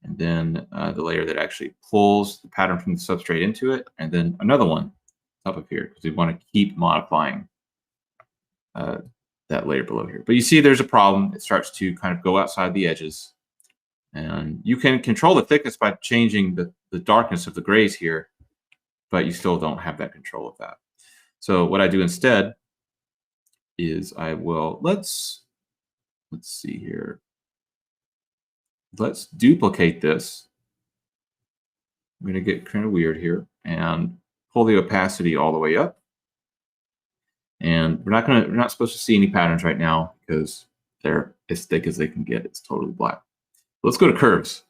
and then the layer that actually pulls the pattern from the substrate into it, and then another one up here because we want to keep modifying that layer below here. But you see there's a problem. It starts to kind of go outside the edges. And you can control the thickness by changing the darkness of the grays here, but you still don't have that control of that. So what I do instead is I will, let's see here. Let's duplicate this. I'm going to get kind of weird here and pull the opacity all the way up. And we're not supposed to see any patterns right now because they're as thick as they can get. It's totally black. Let's go to curves.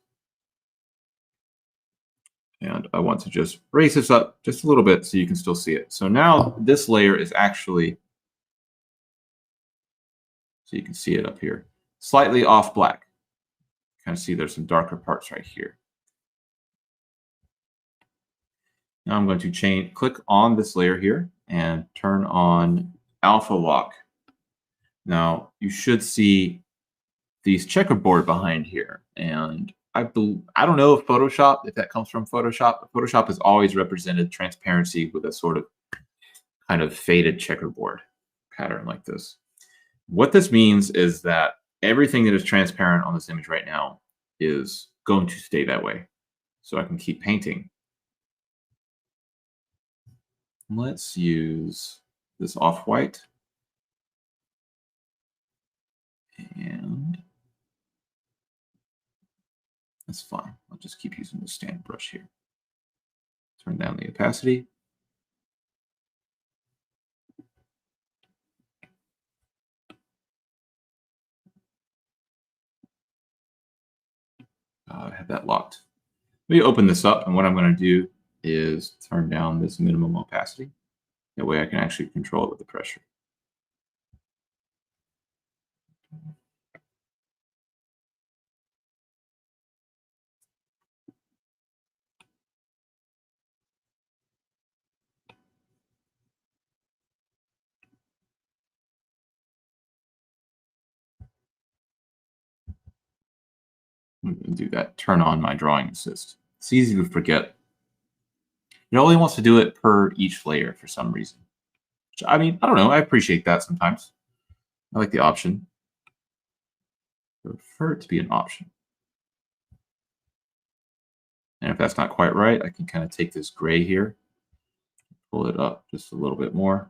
And I want to just raise this up just a little bit so you can still see it. So now this layer is actually, so you can see it up here, slightly off black. Kind of see there's some darker parts right here. Now I'm going to click on this layer here and turn on alpha lock. Now you should see these checkerboard behind here. And I don't know if that comes from Photoshop, but Photoshop has always represented transparency with a sort of kind of faded checkerboard pattern like this. What this means is that everything that is transparent on this image right now is going to stay that way. So I can keep painting. Let's use this off-white. And that's fine. I'll just keep using the standard brush here. Turn down the opacity. I have that locked. Let me open this up, and what I'm going to do is turn down this minimum opacity. That way I can actually control it with the pressure. Do that, turn on my drawing assist. It's easy to forget. It only wants to do it per each layer for some reason. Which, I mean, I don't know. I appreciate that sometimes. I like the option. I prefer it to be an option. And if that's not quite right, I can kind of take this gray here, pull it up just a little bit more.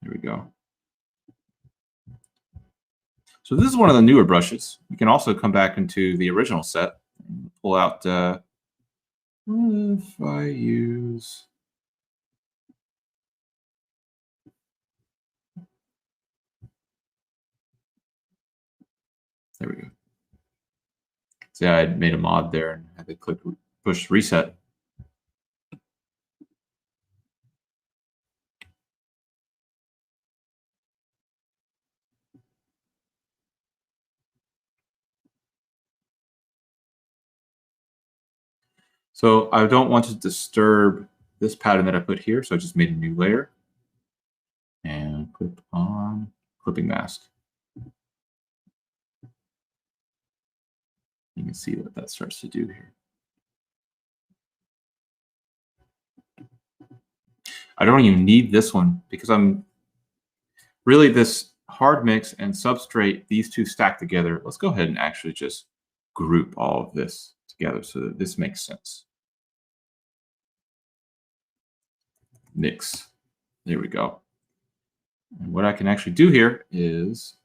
There we go. So this is one of the newer brushes. You can also come back into the original set and pull out, if I use, there we go. See, I had made a mod there and had to push reset. So I don't want to disturb this pattern that I put here, so I just made a new layer. Clip on clipping mask. You can see what that starts to do here. I don't even need this one because I'm really this hard mix and substrate, these two stacked together. Let's go ahead and actually just group all of this together so that this makes sense. Mix. There we go. And what I can actually do here is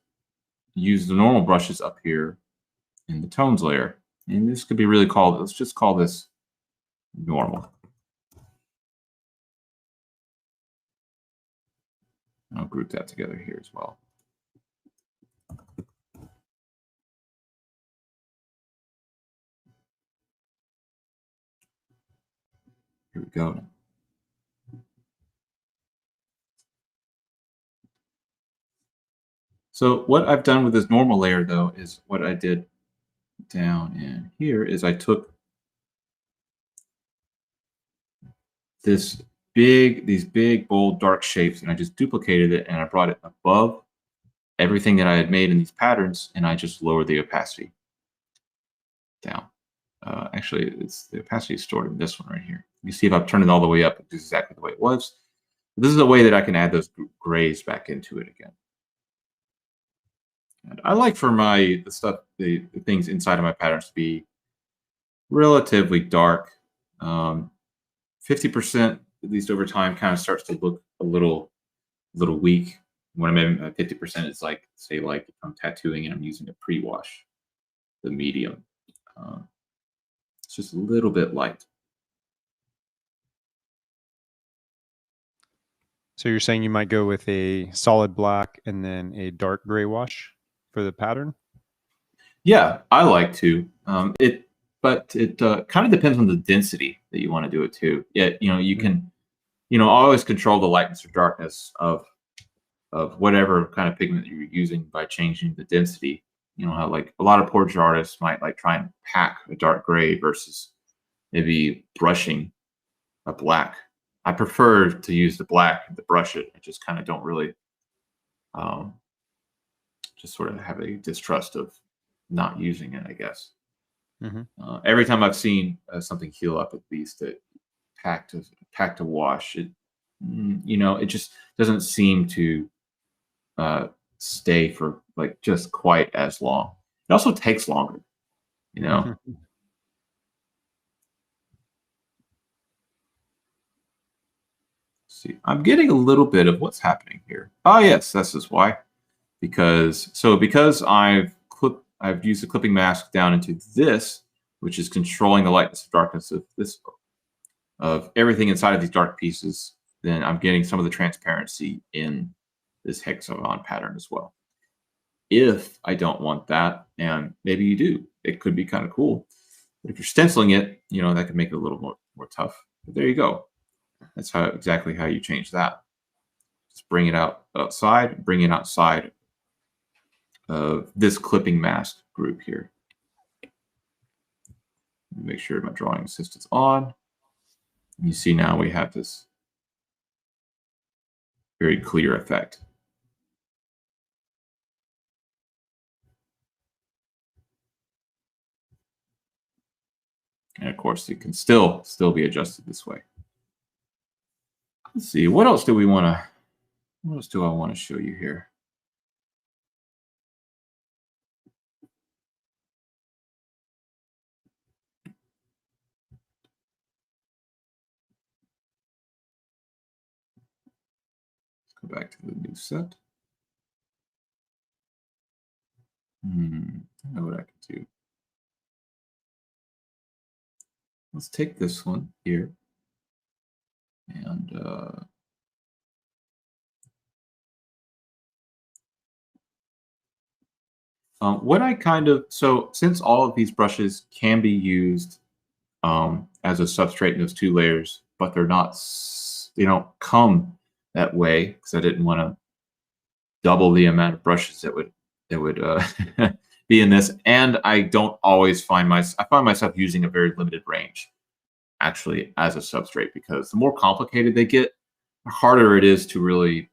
use the normal brushes up here in the tones layer. And this could be really called, let's just call this normal. I'll group that together here as well. Here we go. So what I've done with this normal layer, though, is what I did down in here is I took these big, bold, dark shapes, and I just duplicated it, and I brought it above everything that I had made in these patterns, and I just lowered the opacity down. Actually, the opacity is stored in this one right here. You see if I've turned it all the way up, it's exactly the way it was. This is a way that I can add those grays back into it again. And I like for the things inside of my patterns to be relatively dark. 50%, at least over time, kind of starts to look a little weak. When I'm at 50%, it's like, say, like if I'm tattooing and I'm using a pre-wash, the medium. It's just a little bit light. So you're saying you might go with a solid black and then a dark gray wash for the pattern? Yeah, I like to. But it kind of depends on the density that you want to do it to. Yeah, you can, always control the lightness or darkness of whatever kind of pigment you're using by changing the density. You know how like a lot of portrait artists might like try and pack a dark gray versus maybe brushing a black. I prefer to use the black to brush it. I just kind of don't really just sort of have a distrust of not using it, I guess. Mm-hmm. Every time I've seen something heal up, at least it packed to wash, it it just doesn't seem to stay for like just quite as long. It also takes longer, Mm-hmm. See, I'm getting a little bit of what's happening here. Ah, yes, this is why. Because I've used the clipping mask down into this, which is controlling the lightness and darkness of everything inside of these dark pieces. Then I'm getting some of the transparency in this hexagon pattern as well. If I don't want that, and maybe you do, it could be kind of cool. But if you're stenciling it, that could make it a little more tough. But there you go. That's exactly how you change that. Just bring it outside, bring it outside of this clipping mask group here. Make sure my drawing assist is on. You see now we have this very clear effect. And of course, it can still be adjusted this way. Let's see, what else do I want to show you here? Let's go back to the new set. I know what I can do. Let's take this one here and since all of these brushes can be used as a substrate in those two layers, but they don't come that way because I didn't want to double the amount of brushes that would be in this, and I don't always I find myself using a very limited range actually as a substrate, because the more complicated they get, the harder it is to really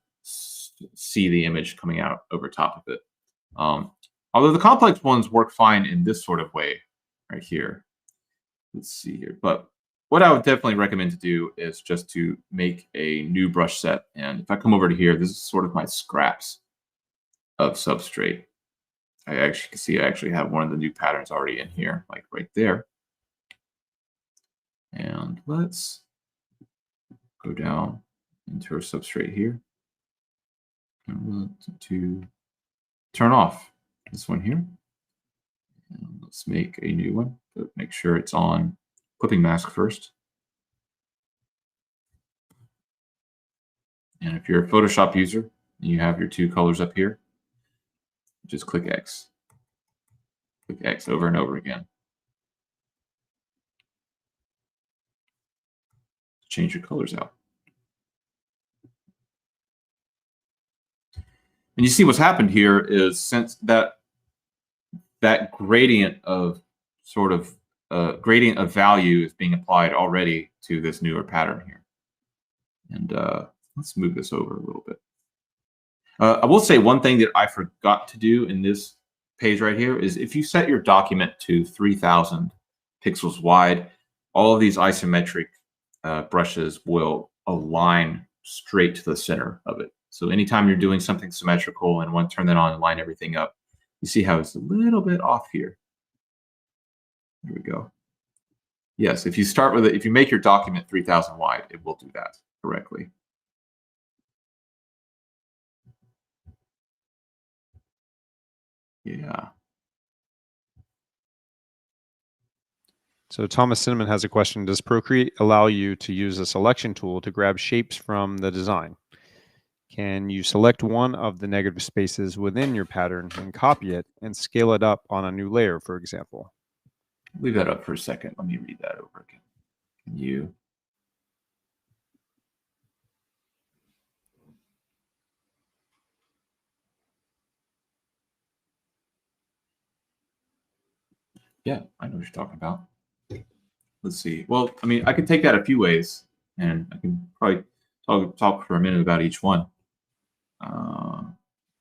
see the image coming out over top of it. Although the complex ones work fine in this sort of way right here. Let's see here. But what I would definitely recommend to do is just to make a new brush set. And if I come over to here, this is sort of my scraps of substrate. I actually can see I actually have one of the new patterns already in here, like right there. And let's go down into our substrate here. And we'll to turn off this one here. And let's make a new one, but make sure it's on clipping mask first. And if you're a Photoshop user, and you have your two colors up here, just click X. Click X over and over again. Change your colors out. And you see what's happened here is since that gradient of gradient of value is being applied already to this newer pattern here. And let's move this over a little bit. I will say one thing that I forgot to do in this page right here is if you set your document to 3000 pixels wide, all of these isometric brushes will align straight to the center of it. So anytime you're doing something symmetrical and want to turn that on and line everything up, you see how it's a little bit off here. There we go. Yes, if you start with it, if you make your document 3000 wide, it will do that correctly. Yeah. So Thomas Cinnamon has a question. Does Procreate allow you to use a selection tool to grab shapes from the design? Can you select one of the negative spaces within your pattern and copy it and scale it up on a new layer, for example? Leave that up for a second. Let me read that over again. Can you? Yeah, I know what you're talking about. Let's see. Well, I mean, I can take that a few ways, and I can probably talk for a minute about each one.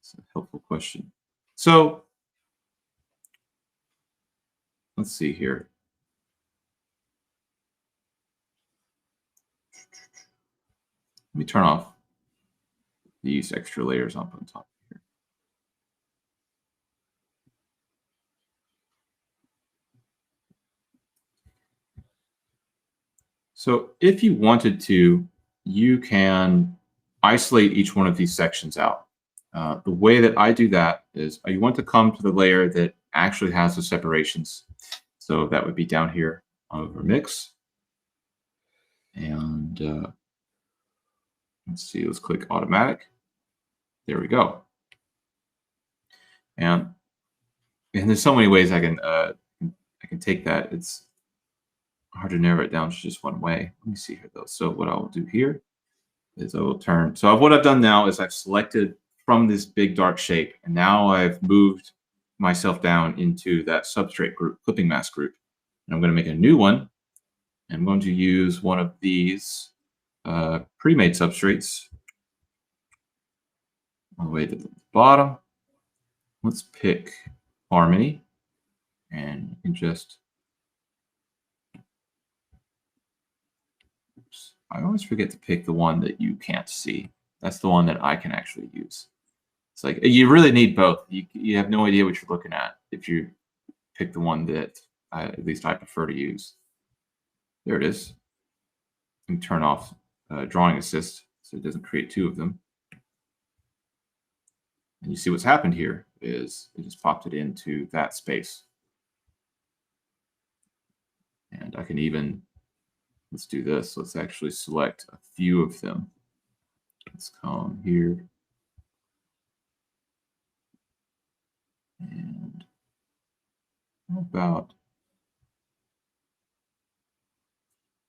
It's a helpful question. So let's see here. Let me turn off these extra layers up on top here. So if you wanted to, you can isolate each one of these sections out. The way that I do that is you want to come to the layer that actually has the separations. So that would be down here over mix. And let's see, let's click automatic. There we go. And there's so many ways I can take that. It's hard to narrow it down to just one way. Let me see here though. So what I'll do here is I will turn. So what I've done now is I've selected from this big dark shape, and now I've moved myself down into that substrate group, clipping mask group. And I'm going to make a new one. I'm going to use one of these pre-made substrates all the way to the bottom. Let's pick Harmony, and you can just, oops, I always forget to pick the one that you can't see. That's the one that I can actually use. It's like you really need both. You have no idea what you're looking at if you pick the one that at least I prefer to use. There it is. You can turn off drawing assist so it doesn't create two of them. And you see what's happened here is it just popped it into that space. And I can even, let's do this. Let's actually select a few of them. Let's come here. And how about,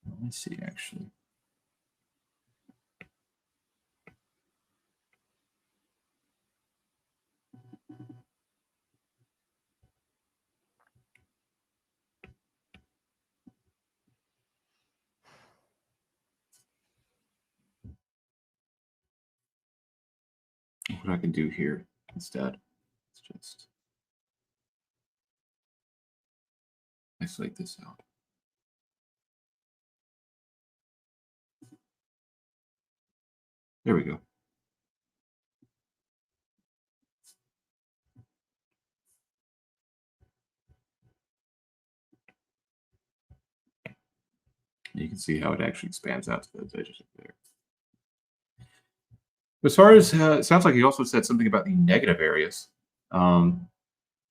let me see actually. what I can do here instead is just isolate this out. There we go. You can see how it actually expands out to those edges up there. As far as it sounds like you also said something about the negative areas,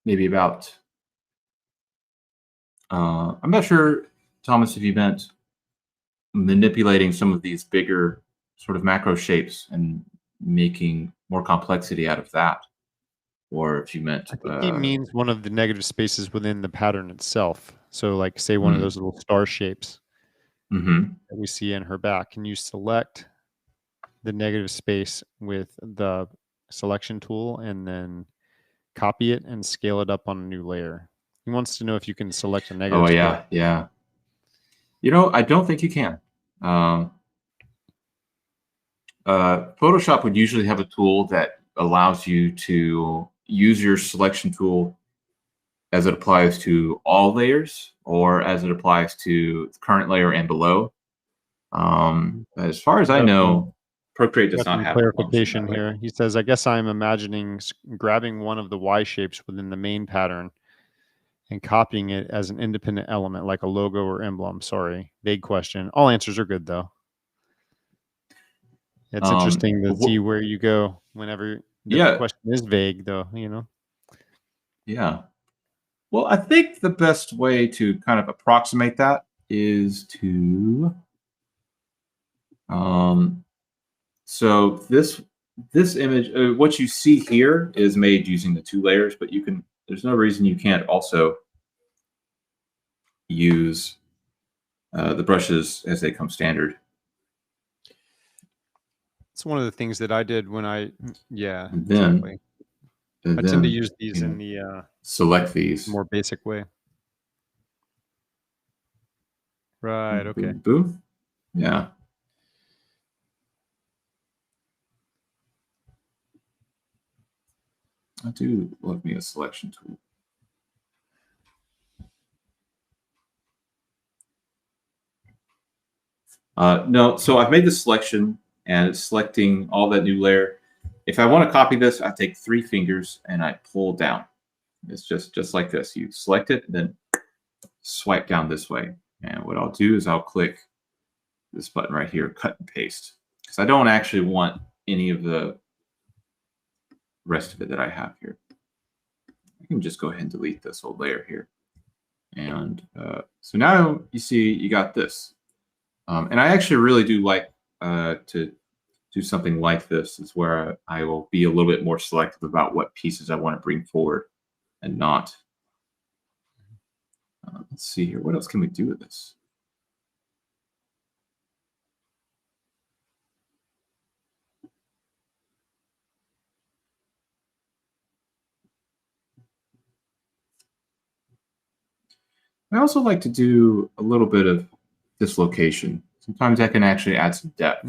maybe about. I'm not sure, Thomas, if you meant manipulating some of these bigger sort of macro shapes and making more complexity out of that, or if you meant. I think he means one of the negative spaces within the pattern itself. So, like, say one of those little star shapes that we see in her back. Can you select the negative space with the selection tool and then copy it and scale it up on a new layer? He wants to know if you can select a negative space. Oh, yeah. You know, I don't think you can. Photoshop would usually have a tool that allows you to use your selection tool as it applies to all layers or as it applies to the current layer and below. As far as I know, Procreate does not have clarification here. He says, I guess I'm imagining grabbing one of the Y shapes within the main pattern and copying it as an independent element, like a logo or emblem. Sorry, vague question. All answers are good, though. It's interesting to see where you go whenever the question is vague, though, you know? Yeah. Well, I think the best way to kind of approximate that is to... so this image, what you see here is made using the 2 layers, but you can, there's no reason you can't also use the brushes as they come standard. It's one of the things that I did when I, exactly. I tend to use these in the select these more basic way. Right. Okay. Boom. Yeah. I do love me a selection tool. No, so I've made the selection and it's selecting all that new layer. If I want to copy this, I take 3 fingers and I pull down. It's just like this. You select it, and then swipe down this way. And what I'll do is I'll click this button right here, cut and paste, because I don't actually want any of the rest of it that I have here. I can just go ahead and delete this whole layer here. And so now you see you got this. And I actually really do like to do something like this, is where I will be a little bit more selective about what pieces I want to bring forward and not. Let's see here. What else can we do with this? I also like to do a little bit of dislocation. Sometimes I can actually add some depth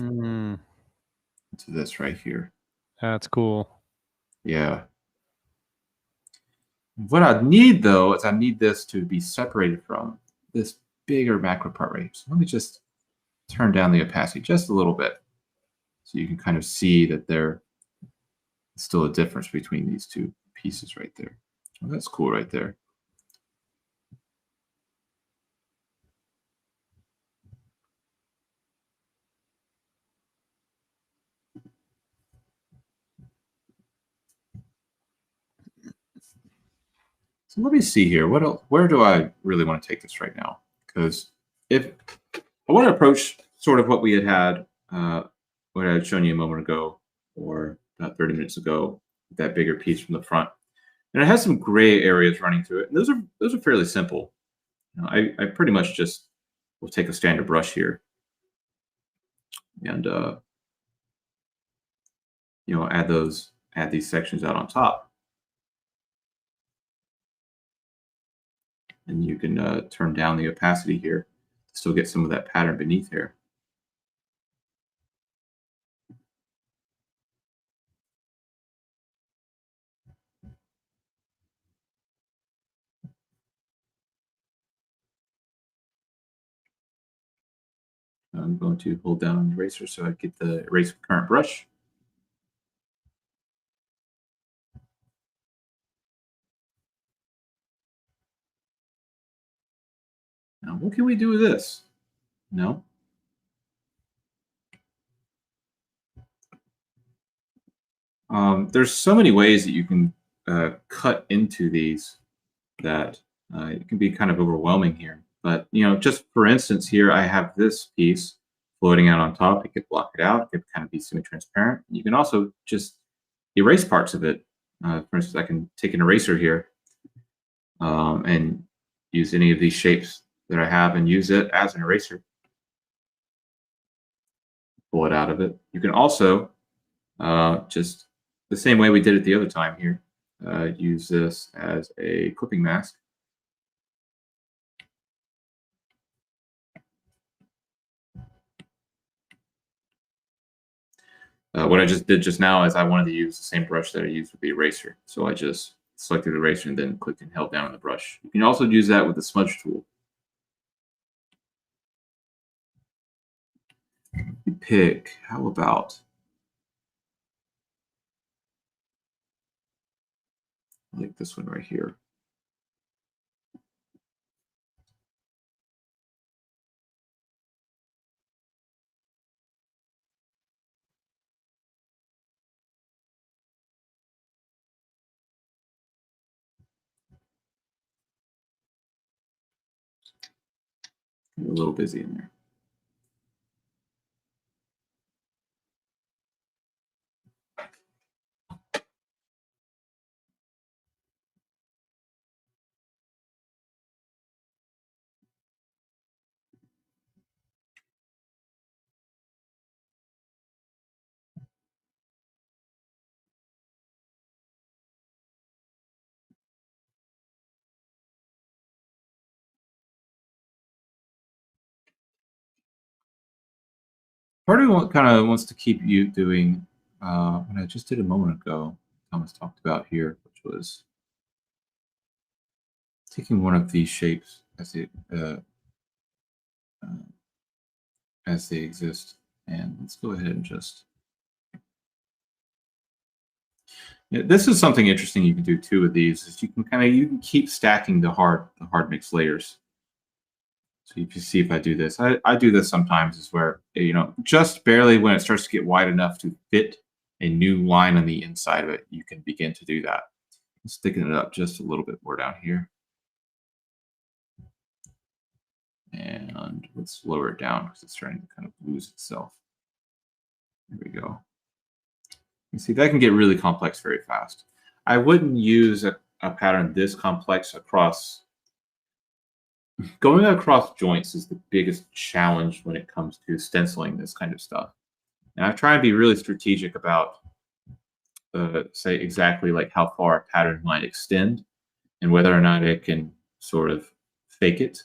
to this right here. That's cool. Yeah. What I need, though, is I need this to be separated from this bigger macro part right here. So let me just turn down the opacity just a little bit so you can kind of see that there's still a difference between these 2 pieces right there. Well, that's cool right there. So let me see here. Where do I really want to take this right now? Because if I want to approach sort of what we had what I had shown you a moment ago, or about 30 minutes ago, that bigger piece from the front, and it has some gray areas running through it. And those are fairly simple. You know, I pretty much just will take a standard brush here and you know, add these sections out on top. And you can turn down the opacity here to still get some of that pattern beneath here. I'm going to hold down on the eraser so I get the erase with current brush. Now, what can we do with this? No. There's so many ways that you can cut into these that it can be kind of overwhelming here. But, you know, just for instance, here I have this piece floating out on top. You could block it out. It could kind of be semi-transparent. You can also just erase parts of it. For instance, I can take an eraser here and use any of these shapes that I have and use it as an eraser. Pull it out of it. You can also just the same way we did it the other time here, use this as a clipping mask. What I just did just now is I wanted to use the same brush that I used with the eraser. So I just selected the eraser and then clicked and held down on the brush. You can also use that with the smudge tool. Pick, how about, like this one right here. A little busy in there. Part of me kind of wants to keep you doing what I just did a moment ago. Thomas talked about here, which was taking one of these shapes as they exist, and let's go ahead and just. Yeah, this is something interesting you can do too with these. Is you can keep stacking the hard mix layers. So you can see if I do this. I do this sometimes is where, you know, just barely when it starts to get wide enough to fit a new line on the inside of it, you can begin to do that. I'm sticking it up just a little bit more down here. And let's lower it down because it's starting to kind of lose itself. There we go. You see, that can get really complex very fast. I wouldn't use a pattern this complex across. Going across joints is the biggest challenge when it comes to stenciling this kind of stuff. And I try and be really strategic about, say, exactly like how far a pattern might extend and whether or not it can sort of fake it.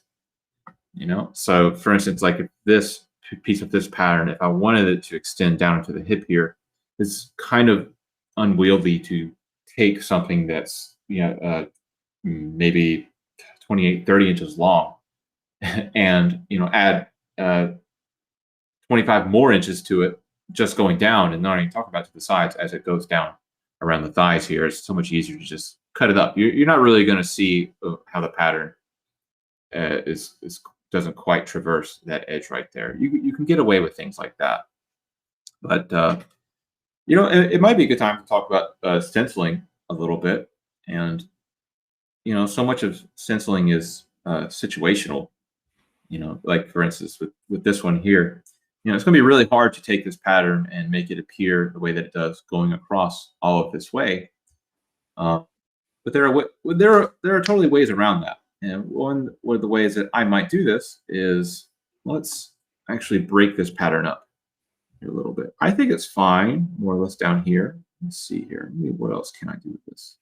You know, so for instance, like if this piece of this pattern, if I wanted it to extend down into the hip here, it's kind of unwieldy to take something that's, you know, maybe 28, 30 inches long and, you know, add 25 more inches to it just going down and not even talk about to the sides as it goes down around the thighs here. It's so much easier to just cut it up. You're not really going to see how the pattern doesn't quite traverse that edge right there. You can get away with things like that. But, you know, it might be a good time to talk about stenciling a little bit. And, you know, so much of stenciling is situational. You know, like for instance, with this one here, you know, it's going to be really hard to take this pattern and make it appear the way that it does going across all of this way. But there are totally ways around that. And one of the ways that I might do this is, let's actually break this pattern up a little bit. I think it's fine, more or less down here. Let's see here. What else can I do with this?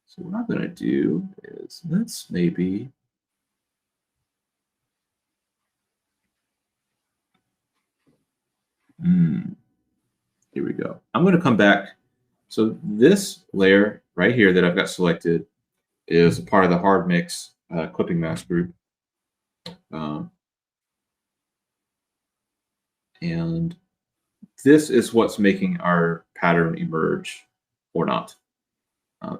So what I'm going to do is let's maybe here we go. I'm going to come back. So this layer right here that I've got selected is a part of the hard mix clipping mask group. And this is what's making our pattern emerge or not.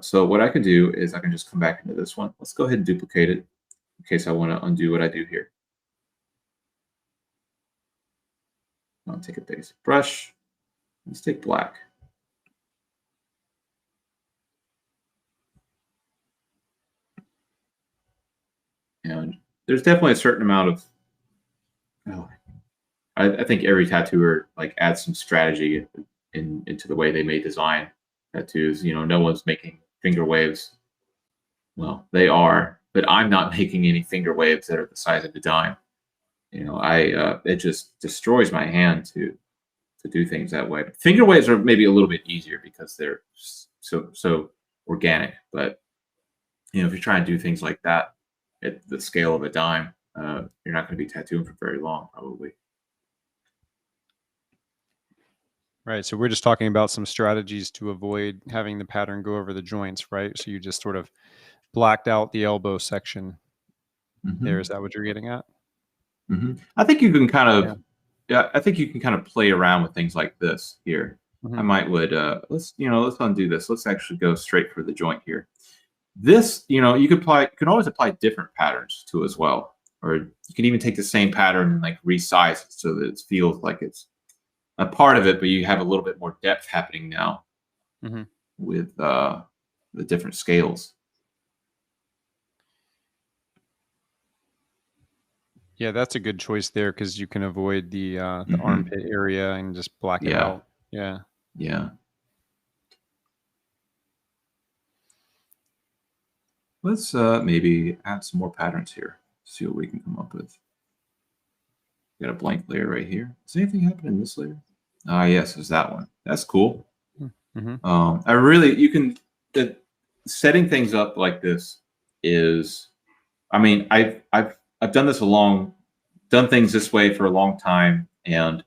So what I can do is I can just come back into this one. Let's go ahead and duplicate it in case I want to undo what I do here. I'll take a basic brush. Let's take black. And there's definitely a certain amount of, I think every tattooer like adds some strategy into the way they may design tattoos. You know, no one's making finger waves. Well, they are, but I'm not making any finger waves that are the size of a dime. You know, it just destroys my hand to do things that way. Finger waves are maybe a little bit easier because they're so organic. But you know, if you're trying to do things like that at the scale of a dime, you're not going to be tattooing for very long, probably. Right. So we're just talking about some strategies to avoid having the pattern go over the joints, right? So you just sort of blacked out the elbow section there. Is that what you're getting at? I think you can kind of, I think you can kind of play around with things like this here. I might let's undo this. Let's actually go straight for the joint here. This, you know, you can always apply different patterns to as well, or you can even take the same pattern and like resize it so that it feels like it's a part of it, but you have a little bit more depth happening now with the different scales. Yeah, that's a good choice there because you can avoid the armpit area and just black it out. Yeah. Yeah. Let's maybe add some more patterns here. See what we can come up with. Got a blank layer right here. Does anything happen in this layer? Ah, yes, there's that one. That's cool. Setting things up like this is, I mean, I've done this done things this way for a long time, and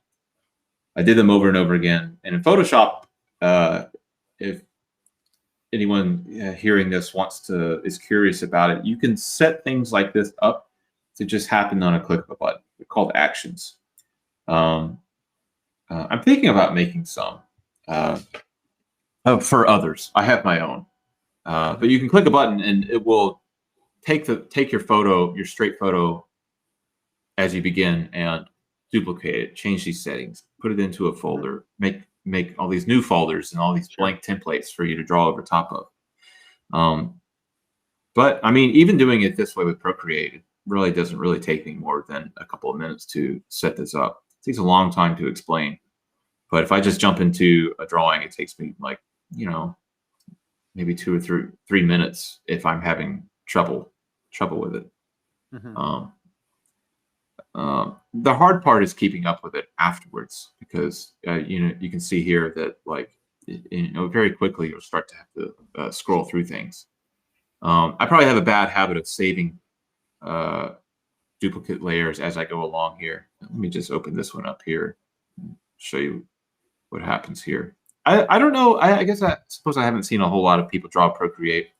I did them over and over again. And in Photoshop, if anyone hearing this is curious about it, you can set things like this up to just happen on a click of a button. They're called actions. I'm thinking about making some for others. I have my own, but you can click a button and it will take your photo, your straight photo, as you begin, and duplicate it, change these settings, put it into a folder, make all these new folders and all these blank templates for you to draw over top of. But I mean, even doing it this way with Procreate, it really doesn't really take me more than a couple of minutes to set this up. It takes a long time to explain. But if I just jump into a drawing, it takes me like, you know, maybe 2 or 3 minutes if I'm having trouble with it. The hard part is keeping up with it afterwards, because you know, you can see here that like, you know, very quickly you'll start to have to scroll through things. I probably have a bad habit of saving duplicate layers as I go along here. Let me just open this one up here and show you what happens here. I don't know. I guess I suppose I haven't seen a whole lot of people draw Procreate,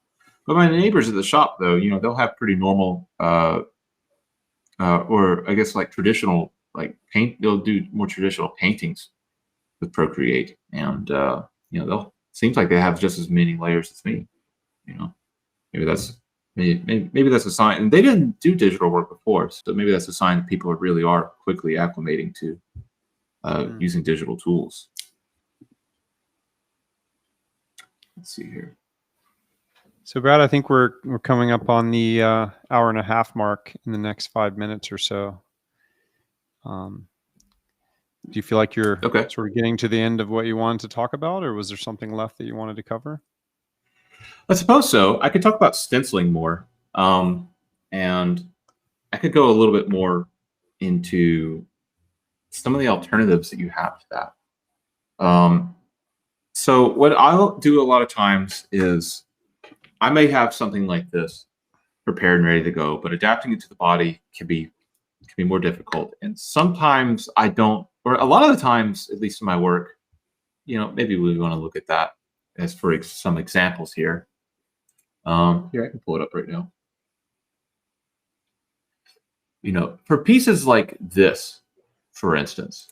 but my neighbors at the shop, though, you know, they'll have pretty normal or I guess like traditional, like they'll do more traditional paintings with Procreate, and you know, seems like they have just as many layers as me. You know, maybe that's a sign. And they didn't do digital work before, so maybe that's a sign that people really are quickly acclimating to using digital tools. Let's see here. So Brad, I think we're coming up on the hour and a half mark in the next 5 minutes or so. Do you feel like you're sort of getting to the end of what you wanted to talk about, or was there something left that you wanted to cover? I suppose so. I could talk about stenciling more, and I could go a little bit more into some of the alternatives that you have to that. So what I'll do a lot of times is I may have something like this prepared and ready to go, but adapting it to the body can be more difficult. And sometimes I don't, or a lot of the times, at least in my work, you know, maybe we want to look at that as for some examples here. Here, I can pull it up right now. you know, for pieces like this, for instance.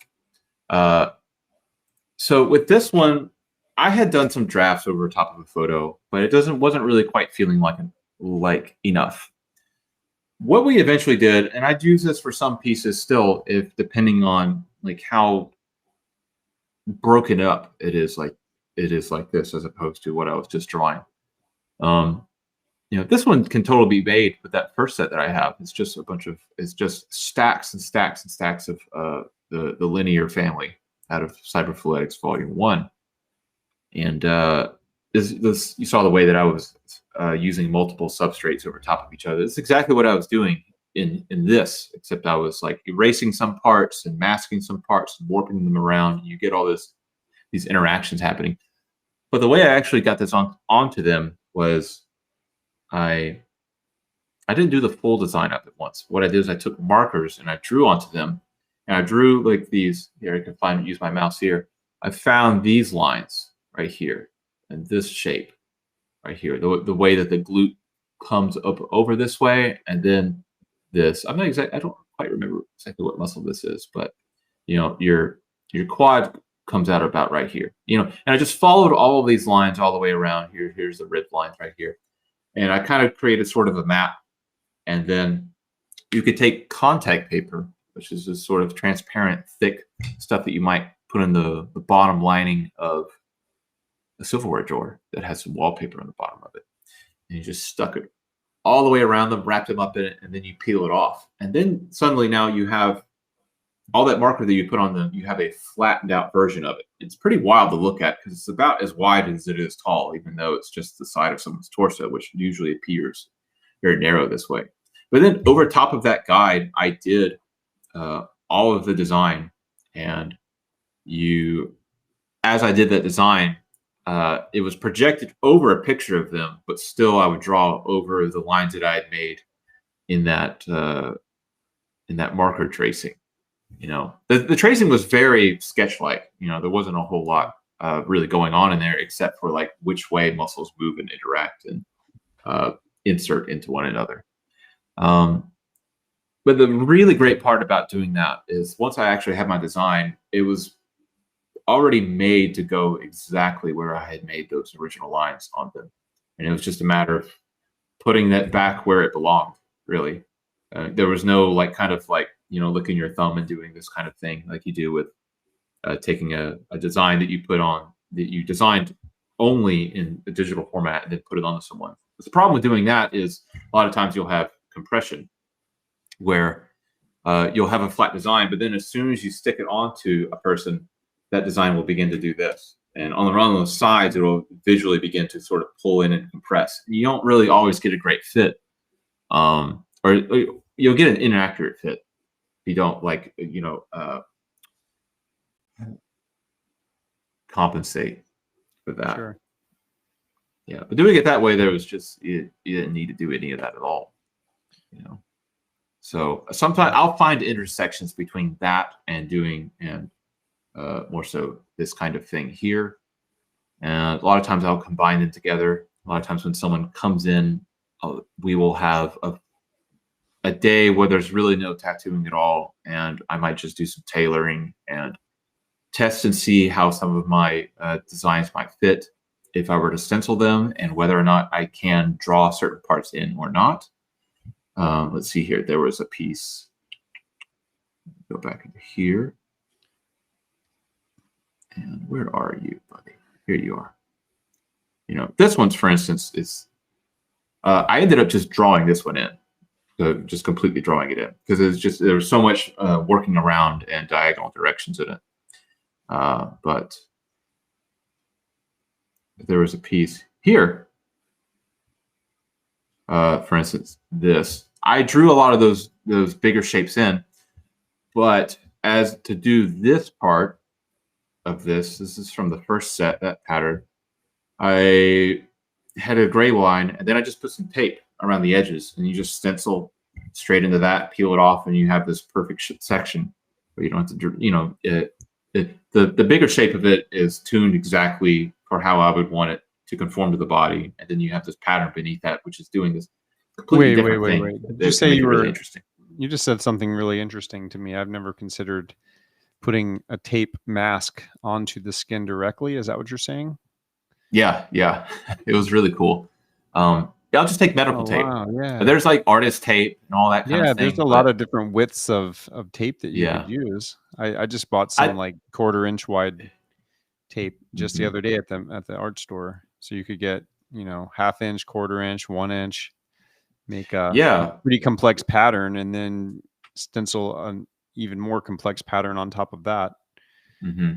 So with this one, I had done some drafts over top of a photo, but it wasn't really quite feeling like enough. What we eventually did, and I'd use this for some pieces still, if depending on like how broken up it is like this, as opposed to what I was just drawing. You know, this one can totally be made with that first set that I have. It's just it's just stacks and stacks and stacks of the linear family out of Cyberfluidics Volume 1. And this you saw the way that I was using multiple substrates over top of each other. It's exactly what I was doing in this, except I was like erasing some parts and masking some parts and warping them around. And you get all these interactions happening. But the way I actually got this onto them was I didn't do the full design up at once. What I did is I took markers and I drew onto them. And I drew like these. Here, I can use my mouse here. I found these lines right here and this shape right here. The way that the glute comes up over this way, and then this. I don't quite remember exactly what muscle this is, but you know, your quad comes out about right here. You know, and I just followed all of these lines all the way around here. Here's the rib lines right here. And I kind of created sort of a map. And then you could take contact paper, which is this sort of transparent, thick stuff that you might put in the bottom lining of a silverware drawer that has some wallpaper on the bottom of it. And you just stuck it all the way around them, wrapped them up in it, and then you peel it off. And then suddenly now you have all that marker that you put on them, you have a flattened out version of it. It's pretty wild to look at because it's about as wide as it is tall, even though it's just the side of someone's torso, which usually appears very narrow this way. But then over top of that guide, I did all of the design. And as I did that design, it was projected over a picture of them, but still I would draw over the lines that I had made in that marker tracing. You know, the tracing was very sketch-like. You know, there wasn't a whole lot really going on in there, except for like which way muscles move and interact and insert into one another. But the really great part about doing that is once I actually had my design, it was already made to go exactly where I had made those original lines on them. And it was just a matter of putting that back where it belonged, really. There was no like kind of like, you know, licking your thumb and doing this kind of thing like you do with taking a design that you designed only in a digital format and then put it onto someone. But the problem with doing that is a lot of times you'll have compression where you'll have a flat design, but then as soon as you stick it onto a person, that design will begin to do this. And on the sides, it will visually begin to sort of pull in and compress. You don't really always get a great fit. Or you'll get an inaccurate fit if you don't like, you know, compensate for that. Sure. Yeah, but doing it that way, there was just you didn't need to do any of that at all. You know, so sometimes I'll find intersections between that and doing more so this kind of thing here. And a lot of times I'll combine them together. A lot of times when someone comes in, we will have a day where there's really no tattooing at all, and I might just do some tailoring and test and see how some of my designs might fit if I were to stencil them, and whether or not I can draw certain parts in or not. Let's see here. There was a piece. Go back into here. And where are you, buddy? Here you are. You know, this one's, for instance, is I ended up just drawing this one in. Just completely drawing it in because it's just there was so much working around and diagonal directions in it. But there was a piece here, for instance, this. I drew a lot of those bigger shapes in, but as to do this part of this is from the first set, that pattern. I had a gray line, and then I just put some tape around the edges, and you just stencil straight into that, peel it off, and you have this perfect section where you don't have to, you know, the bigger shape of it is tuned exactly for how I would want it to conform to the body, and then you have this pattern beneath that, which is doing this completely different thing. Did you say you were really interesting? You just said something really interesting to me. I've never considered putting a tape mask onto the skin directly. Is that what you're saying? Yeah, yeah. It was really cool. Yeah, I'll just take medical Oh, tape. wow. Yeah. There's like artist tape and all that kind Yeah, of there's thing, a lot but of different widths of tape that you could yeah. use. I just bought some I like 1/4 inch wide tape just the Mhm. other day at the art store. So you could get, 1/2 inch, 1/4 inch, 1 inch, make a Yeah. pretty complex pattern, and then stencil an even more complex pattern on top of that. hmm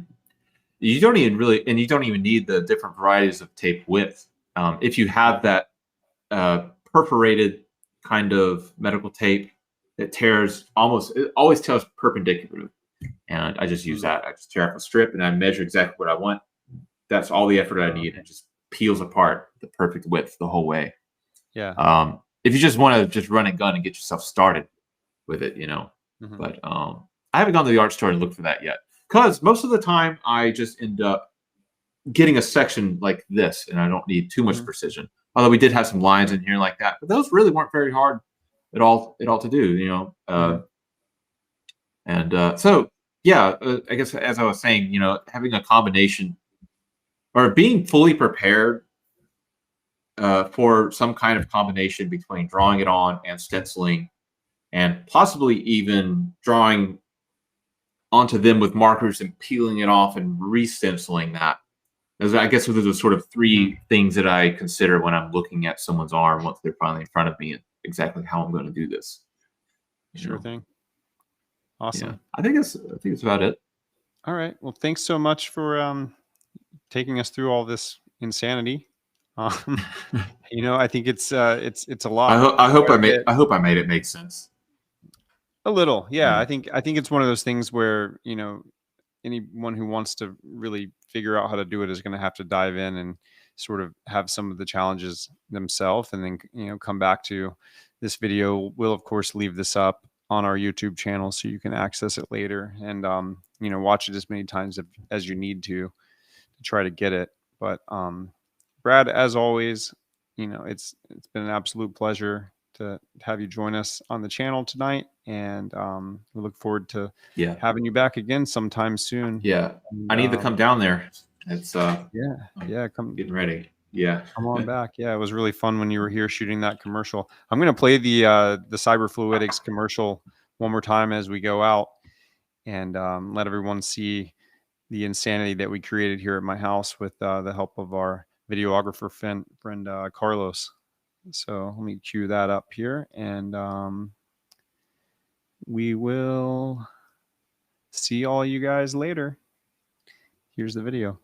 You don't even really, and you don't even need the different varieties of tape width. If you have that perforated kind of medical tape that tears it always tears perpendicular. And I just use Mm, that. I just tear off a strip and I measure exactly what I want. That's all the effort I need. And it just peels apart the perfect width the whole way. yeah. If you just want to just run a gun and get yourself started with it, Mhm. But I haven't gone to the art store and looked for that yet. Because most of the time I just end up getting a section like this and I don't need too much Mhm. precision. Although we did have some lines in here like that, but those really weren't very hard at all to do, Mhm. So yeah, I guess as I was saying, having a combination or being fully prepared for some kind of combination between drawing it on and stenciling, and possibly even drawing onto them with markers and peeling it off and re-stenciling that. I guess those are sort of Mhm. three things that I consider when I'm looking at someone's arm once they're finally in front of me and exactly how I'm going to do this. You Sure know, thing. yeah. Awesome. I think it's about it. All right. Well, thanks so much for taking us through all this insanity. Um, I think it's a I, lot. ho- I It's hope quite I a made bit. I hope I made it make sense. A little, yeah. Yeah. I think it's one of those things where anyone who wants to really figure out how to do it is going to have to dive in and sort of have some of the challenges themselves, and then come back to this video. We'll of course leave this up on our YouTube channel so you can access it later and watch it as many times as you need to try to get it. But Brad, as always, it's been an absolute pleasure to have you join us on the channel tonight, and we look forward to Yeah. having you back again sometime soon. Yeah. And I need to come down there. It's yeah, I'm yeah, come getting ready. Yeah. come on back. Yeah, it was really fun when you were here shooting that commercial. I'm gonna play the Cyberfluidics commercial one more time as we go out, and let everyone see the insanity that we created here at my house with the help of our videographer friend Carlos. So let me cue that up here, and we will see all you guys later. Here's the video.